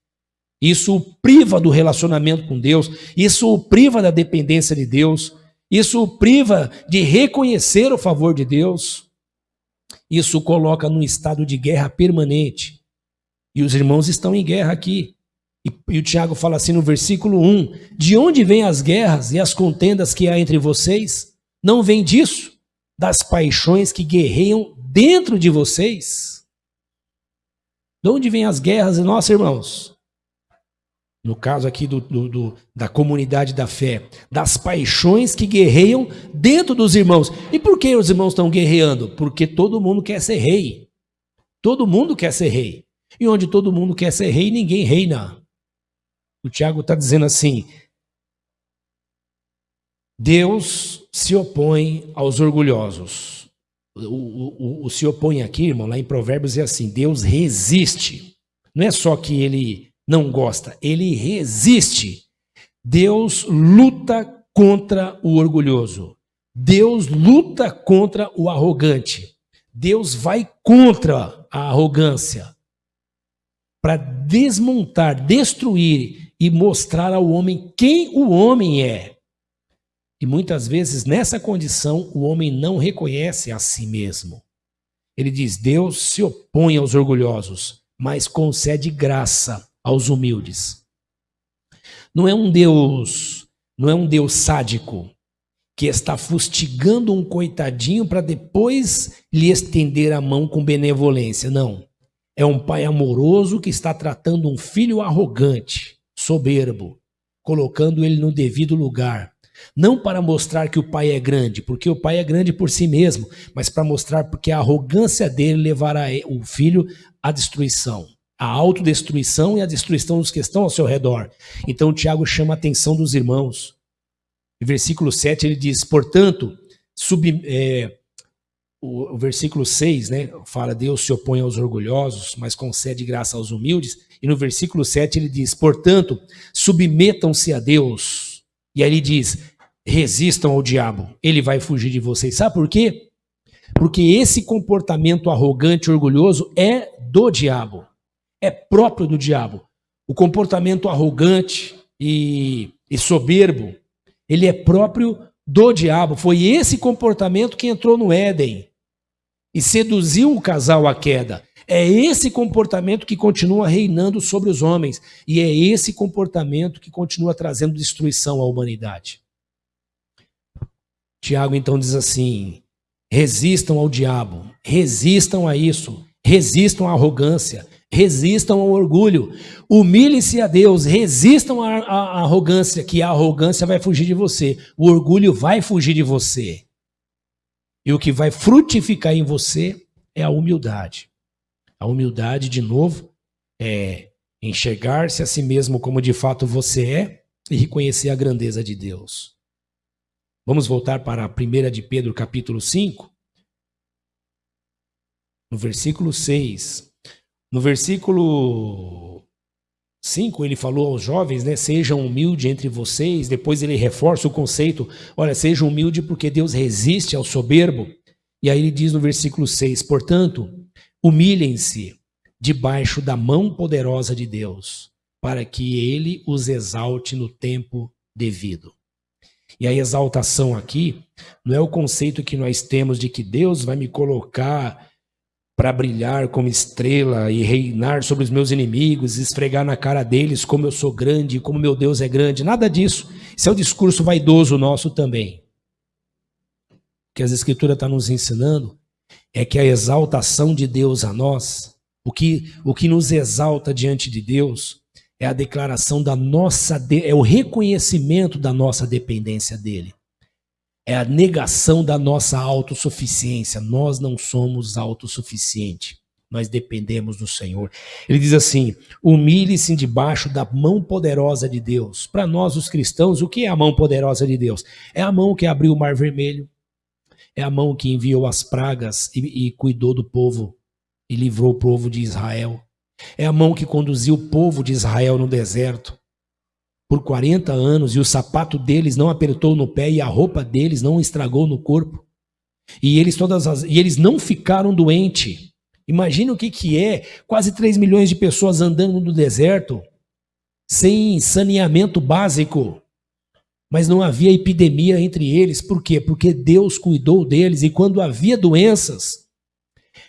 Speaker 1: Isso o priva do relacionamento com Deus, isso o priva da dependência de Deus, isso o priva de reconhecer o favor de Deus. Isso o coloca num estado de guerra permanente. E os irmãos estão em guerra aqui. E o Tiago fala assim no versículo 1, de onde vêm as guerras e as contendas que há entre vocês? Não vem disso? Das paixões que guerreiam dentro de vocês? De onde vêm as guerras, nossos irmãos? No caso aqui da comunidade da fé, das paixões que guerreiam dentro dos irmãos. E por que os irmãos estão guerreando? Porque todo mundo quer ser rei. Todo mundo quer ser rei. E onde todo mundo quer ser rei, ninguém reina. O Tiago está dizendo assim, Deus se opõe aos orgulhosos. O se opõe aqui, irmão, lá em Provérbios é assim, Deus resiste. Não é só que ele não gosta, ele resiste. Deus luta contra o orgulhoso. Deus luta contra o arrogante. Deus vai contra a arrogância para desmontar, destruir e mostrar ao homem quem o homem é. E muitas vezes, nessa condição, o homem não reconhece a si mesmo. Ele diz, Deus se opõe aos orgulhosos, mas concede graça aos humildes. Não é um Deus sádico que está fustigando um coitadinho para depois lhe estender a mão com benevolência. Não. É um pai amoroso que está tratando um filho arrogante, soberbo, colocando ele no devido lugar. Não para mostrar que o pai é grande, porque o pai é grande por si mesmo, mas para mostrar porque a arrogância dele levará o filho à destruição. A autodestruição e a destruição dos que estão ao seu redor. Então o Tiago chama a atenção dos irmãos. No versículo 7 ele diz, portanto, o versículo 6, né, fala, Deus se opõe aos orgulhosos, mas concede graça aos humildes. E no versículo 7 ele diz, portanto, submetam-se a Deus. E aí ele diz, resistam ao diabo, ele vai fugir de vocês. Sabe por quê? Porque esse comportamento arrogante e orgulhoso é do diabo. É próprio do diabo. O comportamento arrogante e soberbo, ele é próprio do diabo. Foi esse comportamento que entrou no Éden e seduziu o casal à queda. É esse comportamento que continua reinando sobre os homens. E é esse comportamento que continua trazendo destruição à humanidade. Tiago então diz assim, resistam ao diabo, resistam a isso, resistam à arrogância, resistam ao orgulho, humilhem-se a Deus, resistam à arrogância, que a arrogância vai fugir de você, o orgulho vai fugir de você. E o que vai frutificar em você é a humildade. A humildade, de novo, é enxergar-se a si mesmo como de fato você é e reconhecer a grandeza de Deus. Vamos voltar para a 1 de Pedro, capítulo 5, no versículo 6. No versículo 5, ele falou aos jovens, né, sejam humildes entre vocês. Depois ele reforça o conceito, olha, sejam humildes porque Deus resiste ao soberbo. E aí ele diz no versículo 6, portanto, humilhem-se debaixo da mão poderosa de Deus, para que ele os exalte no tempo devido. E a exaltação aqui não é o conceito que nós temos de que Deus vai me colocar para brilhar como estrela e reinar sobre os meus inimigos, esfregar na cara deles como eu sou grande, como meu Deus é grande. Nada disso. Isso é o discurso vaidoso nosso também. O que as Escrituras estão nos ensinando é que a exaltação de Deus a nós, o que nos exalta diante de Deus, é a declaração da nossa, é o reconhecimento da nossa dependência dele. É a negação da nossa autossuficiência. Nós não somos autossuficientes. nós dependemos do Senhor. Ele diz assim: humilhe-se debaixo da mão poderosa de Deus. Para nós, os cristãos, o que é a mão poderosa de Deus? É a mão que abriu o Mar Vermelho, é a mão que enviou as pragas e cuidou do povo e livrou o povo de Israel. É a mão que conduziu o povo de Israel no deserto por 40 anos e o sapato deles não apertou no pé e a roupa deles não estragou no corpo. E eles não ficaram doentes. Imagina o que é quase 3 milhões de pessoas andando no deserto, sem saneamento básico. Mas não havia epidemia entre eles. Por quê? Porque Deus cuidou deles. E quando havia doenças,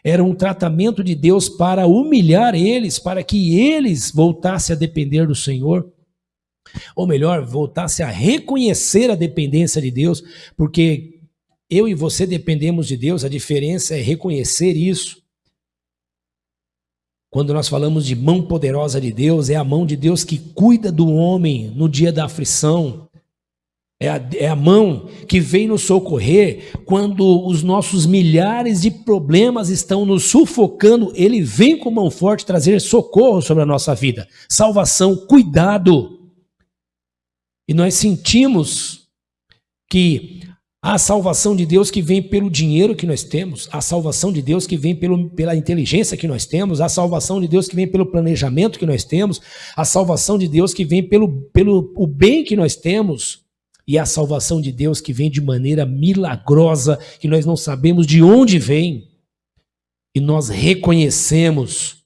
Speaker 1: era um tratamento de Deus para humilhar eles, para que eles voltassem a depender do Senhor. Ou melhor, voltassem a reconhecer a dependência de Deus, porque eu e você dependemos de Deus, a diferença é reconhecer isso. Quando nós falamos de mão poderosa de Deus, é a mão de Deus que cuida do homem no dia da aflição. É a mão que vem nos socorrer quando os nossos milhares de problemas estão nos sufocando. Ele vem com mão forte trazer socorro sobre a nossa vida. Salvação, cuidado. E nós sentimos que a salvação de Deus que vem pelo dinheiro que nós temos, a salvação de Deus que vem pela inteligência que nós temos, a salvação de Deus que vem pelo planejamento que nós temos, a salvação de Deus que vem pelo o bem que nós temos, e a salvação de Deus que vem de maneira milagrosa, que nós não sabemos de onde vem, e nós reconhecemos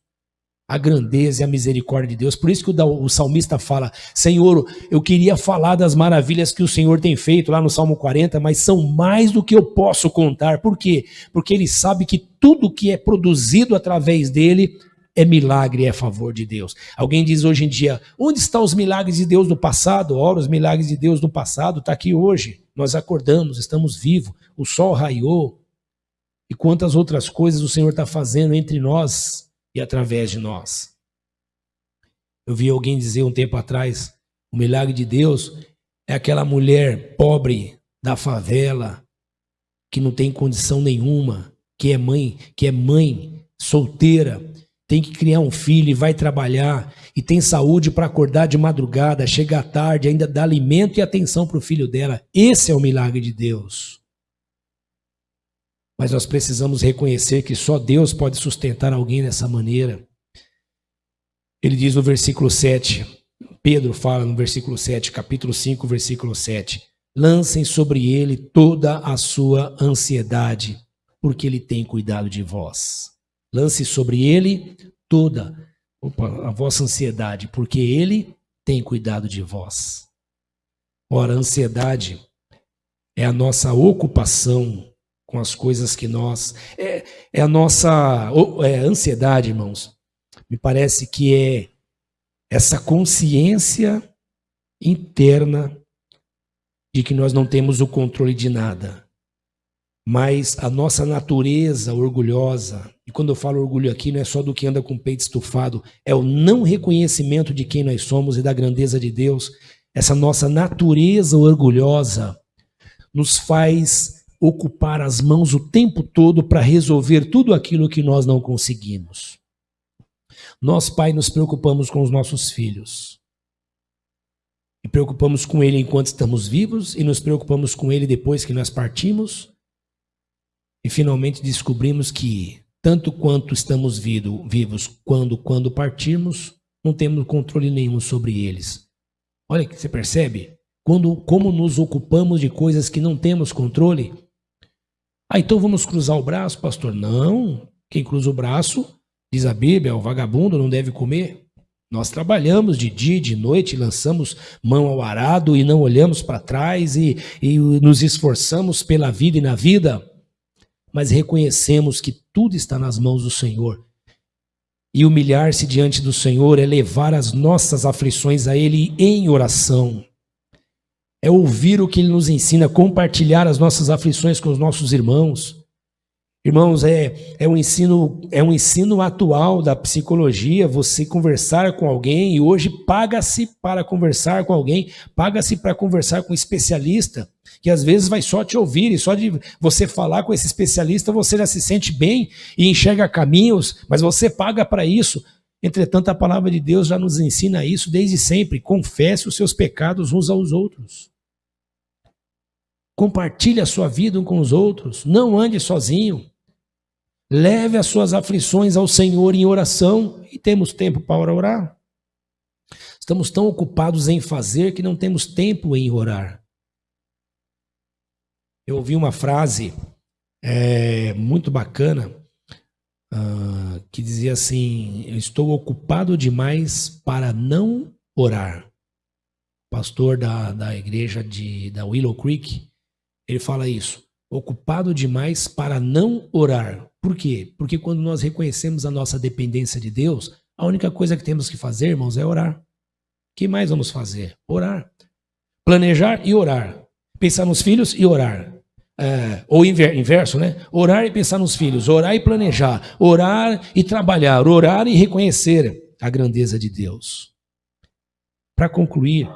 Speaker 1: a grandeza e a misericórdia de Deus. Por isso que o salmista fala: Senhor, eu queria falar das maravilhas que o Senhor tem feito, lá no Salmo 40, mas são mais do que eu posso contar. Por quê? Porque ele sabe que tudo que é produzido através dele é milagre e é favor de Deus. Alguém diz hoje em dia: onde estão os milagres de Deus do passado? Ora, os milagres de Deus do passado estão aqui hoje. Nós acordamos, estamos vivos, o sol raiou. E quantas outras coisas o Senhor está fazendo entre nós e através de nós. Eu vi alguém dizer um tempo atrás: o milagre de Deus é aquela mulher pobre da favela, que não tem condição nenhuma, que é mãe solteira, tem que criar um filho e vai trabalhar, e tem saúde para acordar de madrugada, chegar tarde, ainda dar alimento e atenção para o filho dela. Esse é o milagre de Deus. Mas nós precisamos reconhecer que só Deus pode sustentar alguém dessa maneira. Ele diz no versículo 7, Pedro fala no versículo 7, capítulo 5, versículo 7, lancem sobre ele toda a sua ansiedade, porque ele tem cuidado de vós. Lance sobre ele toda a vossa ansiedade, porque ele tem cuidado de vós. Ora, a ansiedade é a nossa ocupação com as coisas que nós... É a nossa ansiedade, irmãos. Me parece que é essa consciência interna de que nós não temos o controle de nada. Mas a nossa natureza orgulhosa, e quando eu falo orgulho aqui, não é só do que anda com o peito estufado, é o não reconhecimento de quem nós somos e da grandeza de Deus. Essa nossa natureza orgulhosa nos faz ocupar as mãos o tempo todo para resolver tudo aquilo que nós não conseguimos. Nós, pai, nos preocupamos com os nossos filhos. E preocupamos com ele enquanto estamos vivos e nos preocupamos com ele depois que nós partimos. E finalmente descobrimos que, tanto quanto estamos vivos, quando partirmos, não temos controle nenhum sobre eles. Olha que você percebe? Como nos ocupamos de coisas que não temos controle. Então vamos cruzar o braço, pastor? Não. Quem cruza o braço, diz a Bíblia, o vagabundo não deve comer. Nós trabalhamos de dia e de noite, lançamos mão ao arado e não olhamos para trás e nos esforçamos pela vida e na vida. Mas reconhecemos que tudo está nas mãos do Senhor. E humilhar-se diante do Senhor é levar as nossas aflições a Ele em oração. É ouvir o que Ele nos ensina, compartilhar as nossas aflições com os nossos irmãos. Irmãos, é um ensino atual da psicologia, você conversar com alguém, e hoje paga-se para conversar com alguém, paga-se para conversar com um especialista. que às vezes vai só te ouvir, e só de você falar com esse especialista você já se sente bem e enxerga caminhos, mas você paga para isso. Entretanto, a palavra de Deus já nos ensina isso desde sempre. Confesse os seus pecados uns aos outros. Compartilhe a sua vida uns com os outros. Não ande sozinho. Leve as suas aflições ao Senhor em oração. E temos tempo para orar. Estamos tão ocupados em fazer que não temos tempo em orar. Eu ouvi uma frase muito bacana que dizia assim: eu estou ocupado demais para não orar. O pastor da igreja da Willow Creek, ele fala isso: ocupado demais para não orar. Por quê? Porque quando nós reconhecemos a nossa dependência de Deus, a única coisa que temos que fazer, irmãos, é orar. O que mais vamos fazer? Orar. Planejar e orar. Pensar nos filhos e orar. Ou inverso, né? Orar e pensar nos filhos, orar e planejar, orar e trabalhar, orar e reconhecer a grandeza de Deus. Para concluir,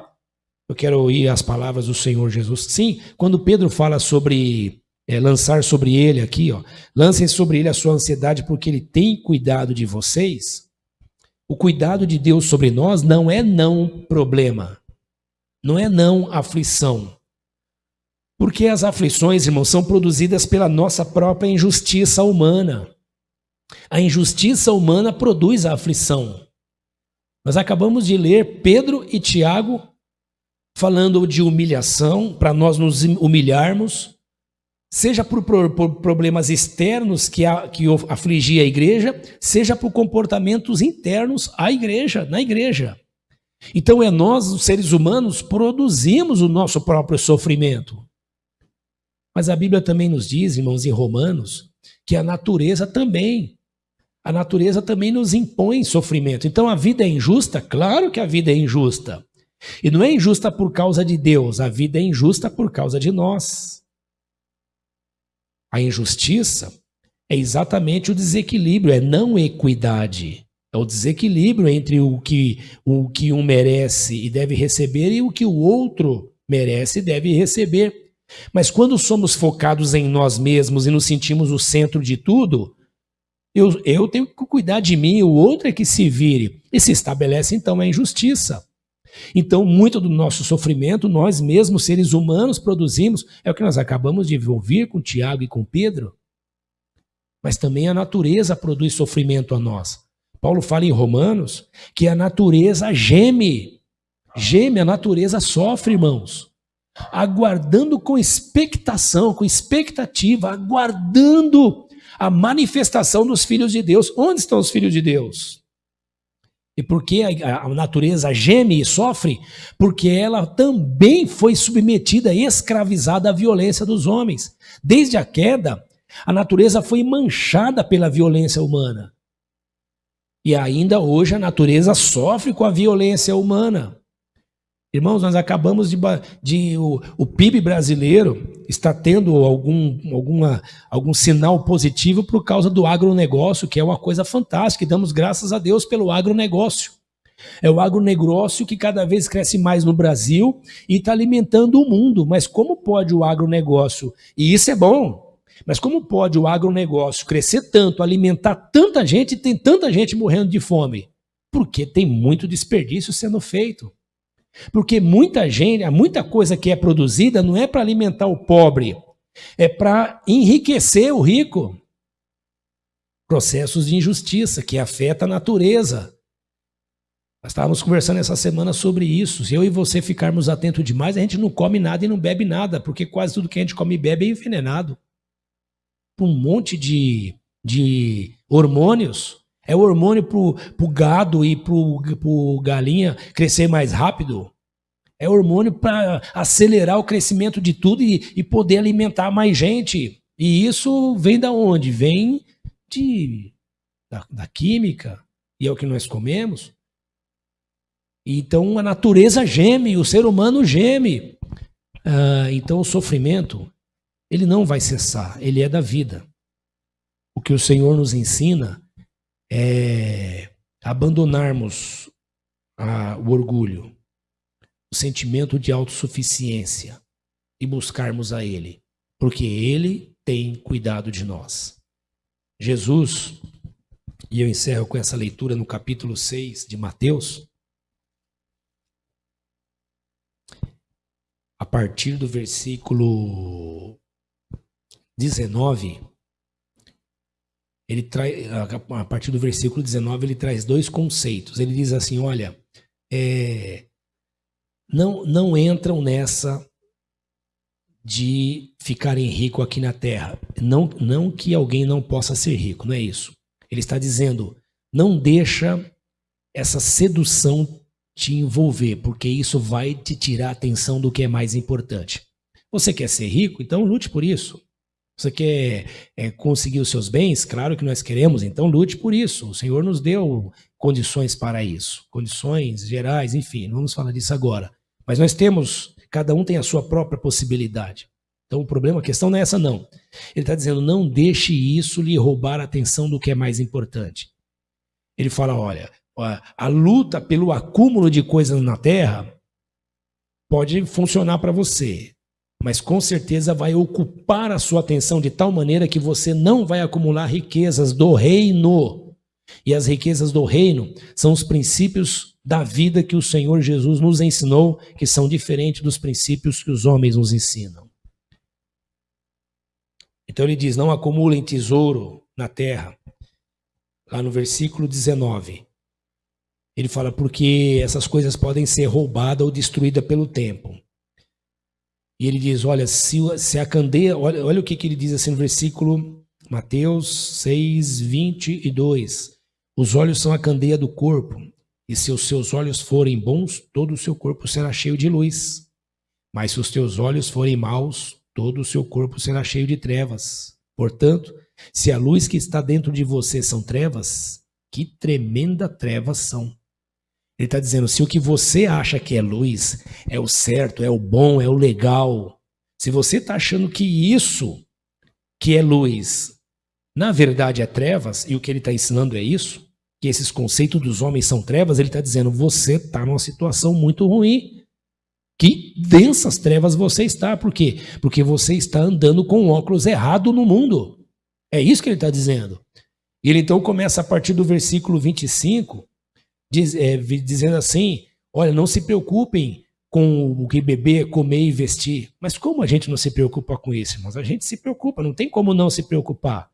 Speaker 1: eu quero ouvir as palavras do Senhor Jesus. Sim, quando Pedro fala sobre lançar sobre ele aqui, lancem sobre ele a sua ansiedade porque ele tem cuidado de vocês. O cuidado de Deus sobre nós não é não problema, não é não aflição. Porque as aflições, irmãos, são produzidas pela nossa própria injustiça humana. A injustiça humana produz a aflição. Nós acabamos de ler Pedro e Tiago falando de humilhação, para nós nos humilharmos, seja por problemas externos que afligia a igreja, seja por comportamentos internos na igreja. Então nós, os seres humanos, produzimos o nosso próprio sofrimento. Mas a Bíblia também nos diz, irmãos, em Romanos, que a natureza também nos impõe sofrimento. Então a vida é injusta? Claro que a vida é injusta. E não é injusta por causa de Deus, a vida é injusta por causa de nós. A injustiça é exatamente o desequilíbrio, é não equidade. É o desequilíbrio entre o que um merece e deve receber e o que o outro merece e deve receber. Mas quando somos focados em nós mesmos e nos sentimos o centro de tudo, eu tenho que cuidar de mim, o outro é que se vire. E se estabelece então a injustiça. Então, muito do nosso sofrimento, nós mesmos, seres humanos, produzimos. É o que nós acabamos de ouvir com Tiago e com Pedro. Mas também a natureza produz sofrimento a nós. Paulo fala em Romanos que a natureza geme. Geme, a natureza sofre, irmãos. Aguardando com expectação, com expectativa, aguardando a manifestação dos filhos de Deus. Onde estão os filhos de Deus? E por que a natureza geme e sofre? Porque ela também foi submetida, escravizada à violência dos homens. Desde a queda, a natureza foi manchada pela violência humana. E ainda hoje a natureza sofre com a violência humana. Irmãos, nós acabamos o PIB brasileiro está tendo algum sinal positivo por causa do agronegócio, que é uma coisa fantástica, e damos graças a Deus pelo agronegócio. É o agronegócio que cada vez cresce mais no Brasil e está alimentando o mundo. Mas como pode o agronegócio, e isso é bom, mas como pode o agronegócio crescer tanto, alimentar tanta gente e tem tanta gente morrendo de fome? Porque tem muito desperdício sendo feito. Porque muita coisa que é produzida não é para alimentar o pobre, é para enriquecer o rico. Processos de injustiça que afetam a natureza. Nós estávamos conversando essa semana sobre isso. Se eu e você ficarmos atentos demais, a gente não come nada e não bebe nada, porque quase tudo que a gente come e bebe é envenenado. Por um monte de hormônios. É o hormônio pro gado e pro galinha crescer mais rápido. É hormônio para acelerar o crescimento de tudo e poder alimentar mais gente. E isso vem da onde? Vem da química. E é o que nós comemos. Então a natureza geme, o ser humano geme. Então o sofrimento, ele não vai cessar, ele é da vida. O que o Senhor nos ensina é abandonarmos o orgulho, o sentimento de autossuficiência e buscarmos a Ele, porque Ele tem cuidado de nós. Jesus, e eu encerro com essa leitura no capítulo 6 de Mateus, a partir do versículo 19, a partir do versículo 19, ele traz dois conceitos. Ele diz assim, olha, não entram nessa de ficarem ricos aqui na terra. Não que alguém não possa ser rico, não é isso. Ele está dizendo, não deixa essa sedução te envolver, porque isso vai te tirar a atenção do que é mais importante. Você quer ser rico? Então lute por isso. Você quer conseguir os seus bens? Claro que nós queremos, então lute por isso. O Senhor nos deu condições para isso, condições gerais, enfim, não vamos falar disso agora. Mas nós temos, cada um tem a sua própria possibilidade. Então o problema, a questão não é essa não. Ele está dizendo, não deixe isso lhe roubar a atenção do que é mais importante. Ele fala, olha, a luta pelo acúmulo de coisas na terra pode funcionar para você, mas com certeza vai ocupar a sua atenção de tal maneira que você não vai acumular riquezas do reino. E as riquezas do reino são os princípios da vida que o Senhor Jesus nos ensinou, que são diferentes dos princípios que os homens nos ensinam. Então ele diz, não acumulem tesouro na terra. Lá no versículo 19. Ele fala, porque essas coisas podem ser roubadas ou destruídas pelo tempo. E ele diz, olha, se a candeia... Olha o que ele diz assim no versículo Mateus 6, 22. Os olhos são a candeia do corpo, e se os seus olhos forem bons, todo o seu corpo será cheio de luz. Mas se os teus olhos forem maus, todo o seu corpo será cheio de trevas. Portanto, se a luz que está dentro de você são trevas, que tremenda trevas são. Ele está dizendo, se o que você acha que é luz, é o certo, é o bom, é o legal, se você está achando que isso que é luz, na verdade é trevas, e o que ele está ensinando é isso, que esses conceitos dos homens são trevas, ele está dizendo, você está numa situação muito ruim. Que densas trevas você está. Por quê? Porque você está andando com o óculos errado no mundo. É isso que ele está dizendo. E ele então começa a partir do versículo 25, dizendo assim, olha, não se preocupem com o que beber, comer e vestir. Mas como a gente não se preocupa com isso, irmãos? A gente se preocupa, não tem como não se preocupar.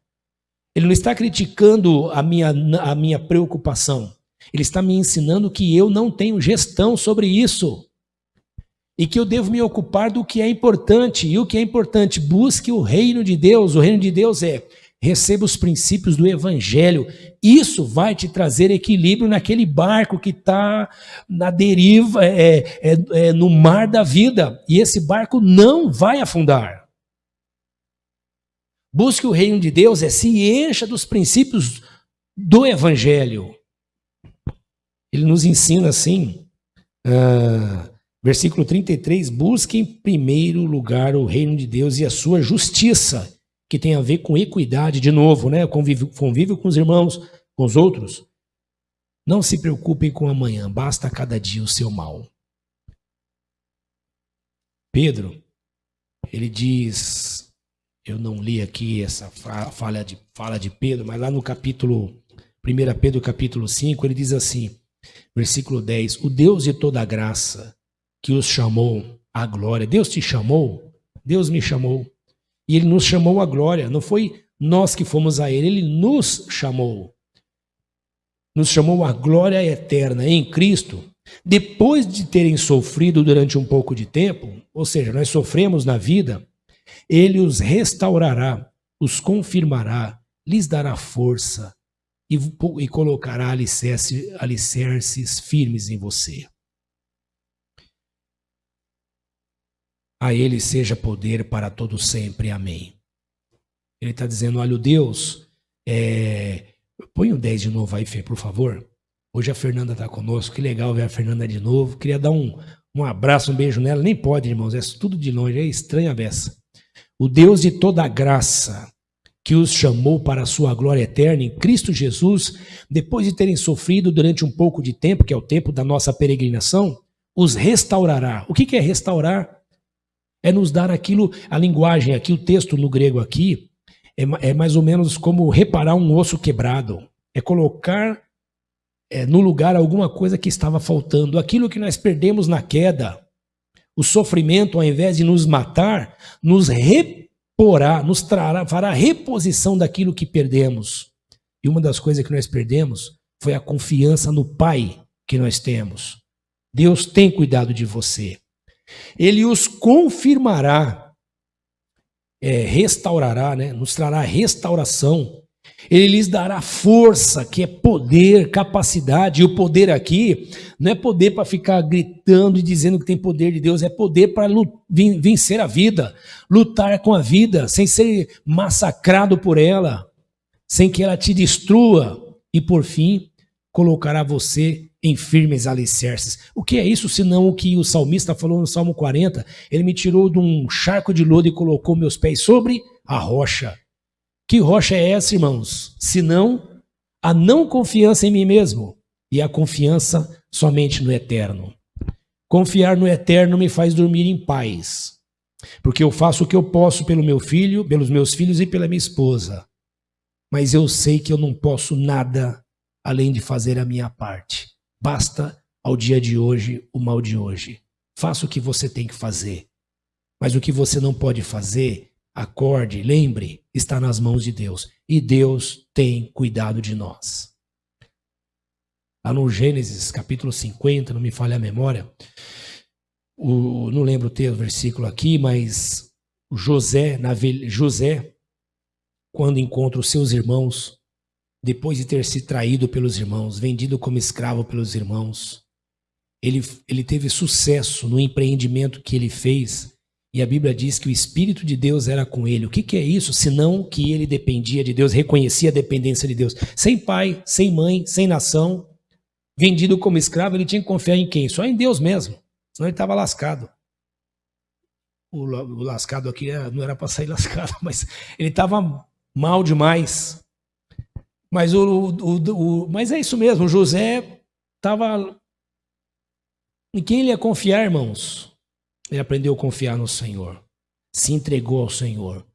Speaker 1: Ele não está criticando a minha preocupação. Ele está me ensinando que eu não tenho gestão sobre isso. E que eu devo me ocupar do que é importante. E o que é importante? Busque o reino de Deus. O reino de Deus receba os princípios do evangelho. Isso vai te trazer equilíbrio naquele barco que está na deriva, no mar da vida. E esse barco não vai afundar. Busque o reino de Deus, se encha dos princípios do evangelho. Ele nos ensina assim... Versículo 33, busque em primeiro lugar o reino de Deus e a sua justiça, que tem a ver com equidade, de novo, né? Convívio com os irmãos, com os outros. Não se preocupem com amanhã, basta cada dia o seu mal. Pedro, ele diz, eu não li aqui essa fala de Pedro, mas lá no capítulo, 1 Pedro capítulo 5, ele diz assim, versículo 10, o Deus de toda graça, que os chamou à glória. Deus te chamou? Deus me chamou. E Ele nos chamou à glória. Não foi nós que fomos a Ele, Ele nos chamou. Nos chamou à glória eterna em Cristo. Depois de terem sofrido durante um pouco de tempo, ou seja, nós sofremos na vida, Ele os restaurará, os confirmará, lhes dará força e colocará alicerces firmes em você. A Ele seja poder para todo sempre. Amém. Ele está dizendo, olha, o Deus... Põe o 10 de novo aí, Fê, por favor. Hoje a Fernanda está conosco. Que legal ver a Fernanda de novo. Queria dar um abraço, um beijo nela. Nem pode, irmãos. É tudo de longe. É estranha a beça. O Deus de toda graça, que os chamou para a sua glória eterna em Cristo Jesus, depois de terem sofrido durante um pouco de tempo, que é o tempo da nossa peregrinação, os restaurará. O que é restaurar? É nos dar aquilo, a linguagem aqui, o texto no grego aqui, é mais ou menos como reparar um osso quebrado. É colocar no lugar alguma coisa que estava faltando. Aquilo que nós perdemos na queda, o sofrimento, ao invés de nos matar, nos reporá, fará reposição daquilo que perdemos. E uma das coisas que nós perdemos foi a confiança no Pai que nós temos. Deus tem cuidado de você. Ele os confirmará, restaurará, né? Nos trará restauração. Ele lhes dará força, que é poder, capacidade. E o poder aqui não é poder para ficar gritando e dizendo que tem poder de Deus, é poder para vencer a vida, lutar com a vida, sem ser massacrado por ela, sem que ela te destrua. E por fim, colocará você em firmes alicerces. O que é isso, senão o que o salmista falou no Salmo 40? Ele me tirou de um charco de lodo e colocou meus pés sobre a rocha. Que rocha é essa, irmãos? Senão a não confiança em mim mesmo e a confiança somente no eterno. Confiar no eterno me faz dormir em paz, porque eu faço o que eu posso pelo meu filho, pelos meus filhos e pela minha esposa. Mas eu sei que eu não posso nada além de fazer a minha parte. Basta ao dia de hoje o mal de hoje. Faça o que você tem que fazer. Mas o que você não pode fazer, acorde, lembre, está nas mãos de Deus. E Deus tem cuidado de nós. Lá no Gênesis, capítulo 50, não me falha a memória, não lembro o versículo aqui, mas José, quando encontra os seus irmãos, depois de ter sido traído pelos irmãos, vendido como escravo pelos irmãos, ele teve sucesso no empreendimento que ele fez, e a Bíblia diz que o Espírito de Deus era com ele. O que é isso? Senão que ele dependia de Deus, reconhecia a dependência de Deus. Sem pai, sem mãe, sem nação, vendido como escravo, ele tinha que confiar em quem? Só em Deus mesmo, senão ele estava lascado. O lascado aqui não era para sair lascado, mas ele estava mal demais. Mas, mas é isso mesmo, José estava... Em quem ele ia confiar, irmãos? Ele aprendeu a confiar no Senhor, se entregou ao Senhor.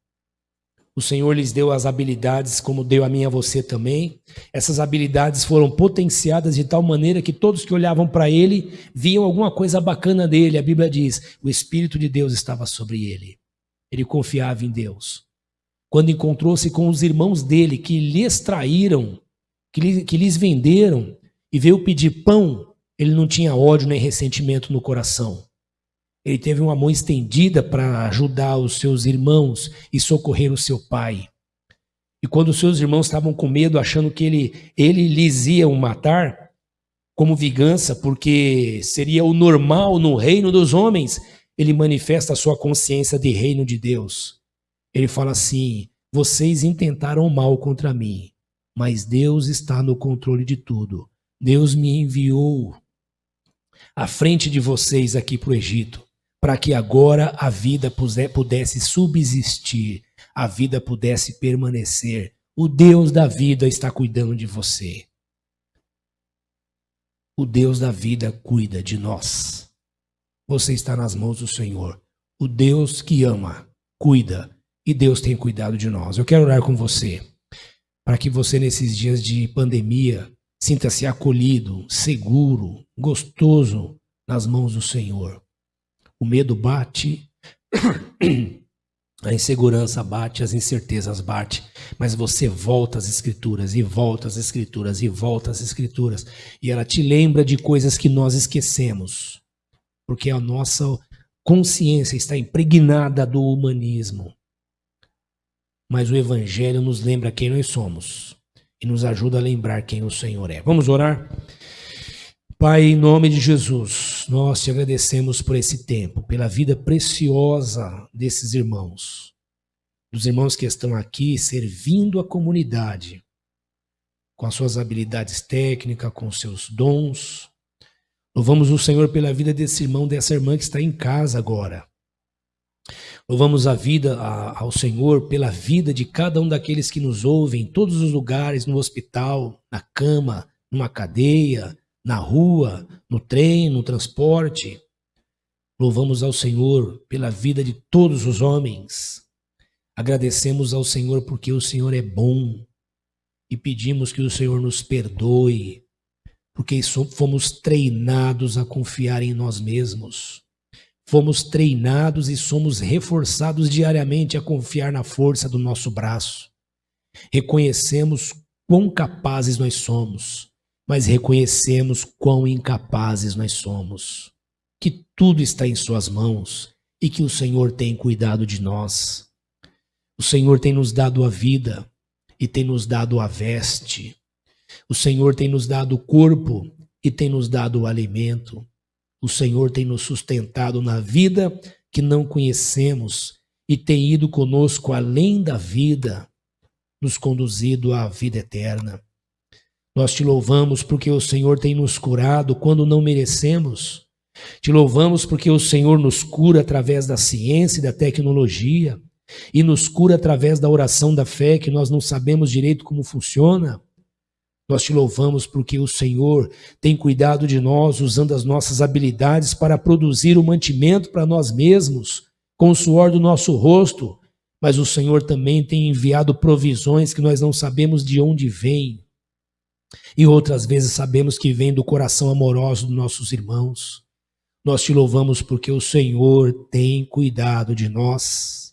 Speaker 1: O Senhor lhes deu as habilidades, como deu a mim e a você também. Essas habilidades foram potenciadas de tal maneira que todos que olhavam para ele viam alguma coisa bacana dele. A Bíblia diz, o Espírito de Deus estava sobre ele. Ele confiava em Deus. Quando encontrou-se com os irmãos dele, que lhes traíram, que lhes venderam, e veio pedir pão, ele não tinha ódio nem ressentimento no coração. Ele teve uma mão estendida para ajudar os seus irmãos e socorrer o seu pai. E quando os seus irmãos estavam com medo, achando que ele lhes ia matar, como vingança, porque seria o normal no reino dos homens, ele manifesta a sua consciência de reino de Deus. Ele fala assim, vocês intentaram mal contra mim, mas Deus está no controle de tudo. Deus me enviou à frente de vocês aqui para o Egito, para que agora a vida pudesse subsistir, a vida pudesse permanecer. O Deus da vida está cuidando de você. O Deus da vida cuida de nós. Você está nas mãos do Senhor. O Deus que ama, cuida, e Deus tem cuidado de nós. Eu quero orar com você, para que você nesses dias de pandemia sinta-se acolhido, seguro, gostoso nas mãos do Senhor. O medo bate, a insegurança bate, as incertezas bate, mas você volta às Escrituras e volta às Escrituras e volta às Escrituras, e ela te lembra de coisas que nós esquecemos, porque a nossa consciência está impregnada do humanismo. Mas o Evangelho nos lembra quem nós somos e nos ajuda a lembrar quem o Senhor é. Vamos orar? Pai, em nome de Jesus, nós te agradecemos por esse tempo, pela vida preciosa desses irmãos, dos irmãos que estão aqui servindo a comunidade, com as suas habilidades técnicas, com os seus dons. Louvamos o Senhor pela vida desse irmão, dessa irmã que está em casa agora. Louvamos ao Senhor pela vida de cada um daqueles que nos ouvem em todos os lugares, no hospital, na cama, numa cadeia, na rua, no trem, no transporte. Louvamos ao Senhor pela vida de todos os homens. Agradecemos ao Senhor porque o Senhor é bom e pedimos que o Senhor nos perdoe, porque fomos treinados a confiar em nós mesmos. Fomos treinados e somos reforçados diariamente a confiar na força do nosso braço. Reconhecemos quão capazes nós somos, mas reconhecemos quão incapazes nós somos. Que tudo está em suas mãos e que o Senhor tem cuidado de nós. O Senhor tem nos dado a vida e tem nos dado a veste. O Senhor tem nos dado o corpo e tem nos dado o alimento. O Senhor tem nos sustentado na vida que não conhecemos e tem ido conosco além da vida, nos conduzido à vida eterna. Nós te louvamos porque o Senhor tem nos curado quando não merecemos. Te louvamos porque o Senhor nos cura através da ciência e da tecnologia e nos cura através da oração da fé, que nós não sabemos direito como funciona. Nós te louvamos porque o Senhor tem cuidado de nós, usando as nossas habilidades para produzir o mantimento para nós mesmos, com o suor do nosso rosto, mas o Senhor também tem enviado provisões que nós não sabemos de onde vêm, e outras vezes sabemos que vêm do coração amoroso dos nossos irmãos. Nós te louvamos porque o Senhor tem cuidado de nós.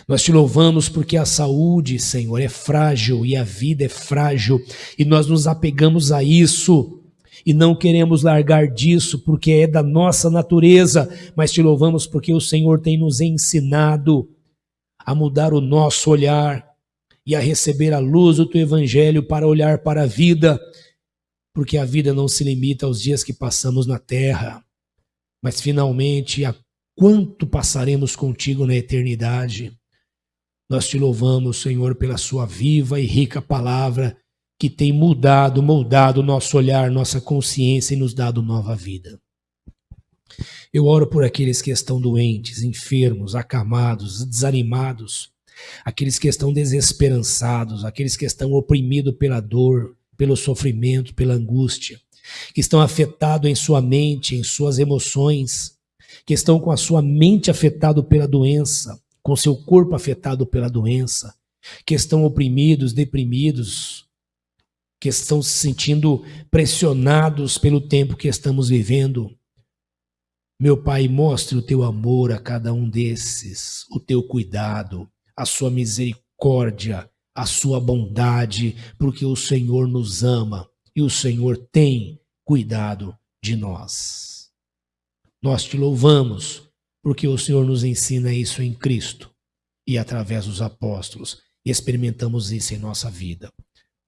Speaker 1: Nós te louvamos porque a saúde, Senhor, é frágil e a vida é frágil e nós nos apegamos a isso e não queremos largar disso porque é da nossa natureza, mas te louvamos porque o Senhor tem nos ensinado a mudar o nosso olhar e a receber a luz do teu evangelho para olhar para a vida, porque a vida não se limita aos dias que passamos na terra, mas finalmente a quanto passaremos contigo na eternidade. Nós te louvamos, Senhor, pela sua viva e rica palavra que tem moldado nosso olhar, nossa consciência e nos dado nova vida. Eu oro por aqueles que estão doentes, enfermos, acamados, desanimados, aqueles que estão desesperançados, aqueles que estão oprimidos pela dor, pelo sofrimento, pela angústia, que estão afetados em sua mente, em suas emoções, que estão com a sua mente afetada pela doença, com seu corpo afetado pela doença, que estão oprimidos, deprimidos, que estão se sentindo pressionados pelo tempo que estamos vivendo. Meu Pai, mostre o teu amor a cada um desses, o teu cuidado, a sua misericórdia, a sua bondade, porque o Senhor nos ama e o Senhor tem cuidado de nós. Nós te louvamos, porque o Senhor nos ensina isso em Cristo e através dos apóstolos, e experimentamos isso em nossa vida.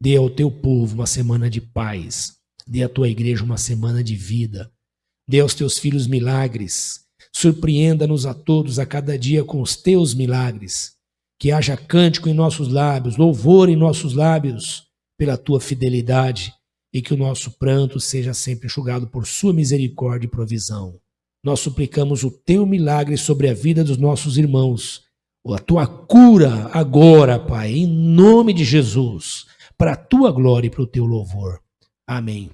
Speaker 1: Dê ao teu povo uma semana de paz, dê à tua igreja uma semana de vida, dê aos teus filhos milagres, surpreenda-nos a todos a cada dia com os teus milagres, que haja cântico em nossos lábios, louvor em nossos lábios pela tua fidelidade e que o nosso pranto seja sempre enxugado por sua misericórdia e provisão. Nós suplicamos o teu milagre sobre a vida dos nossos irmãos, a tua cura agora, Pai, em nome de Jesus, para a tua glória e para o teu louvor. Amém.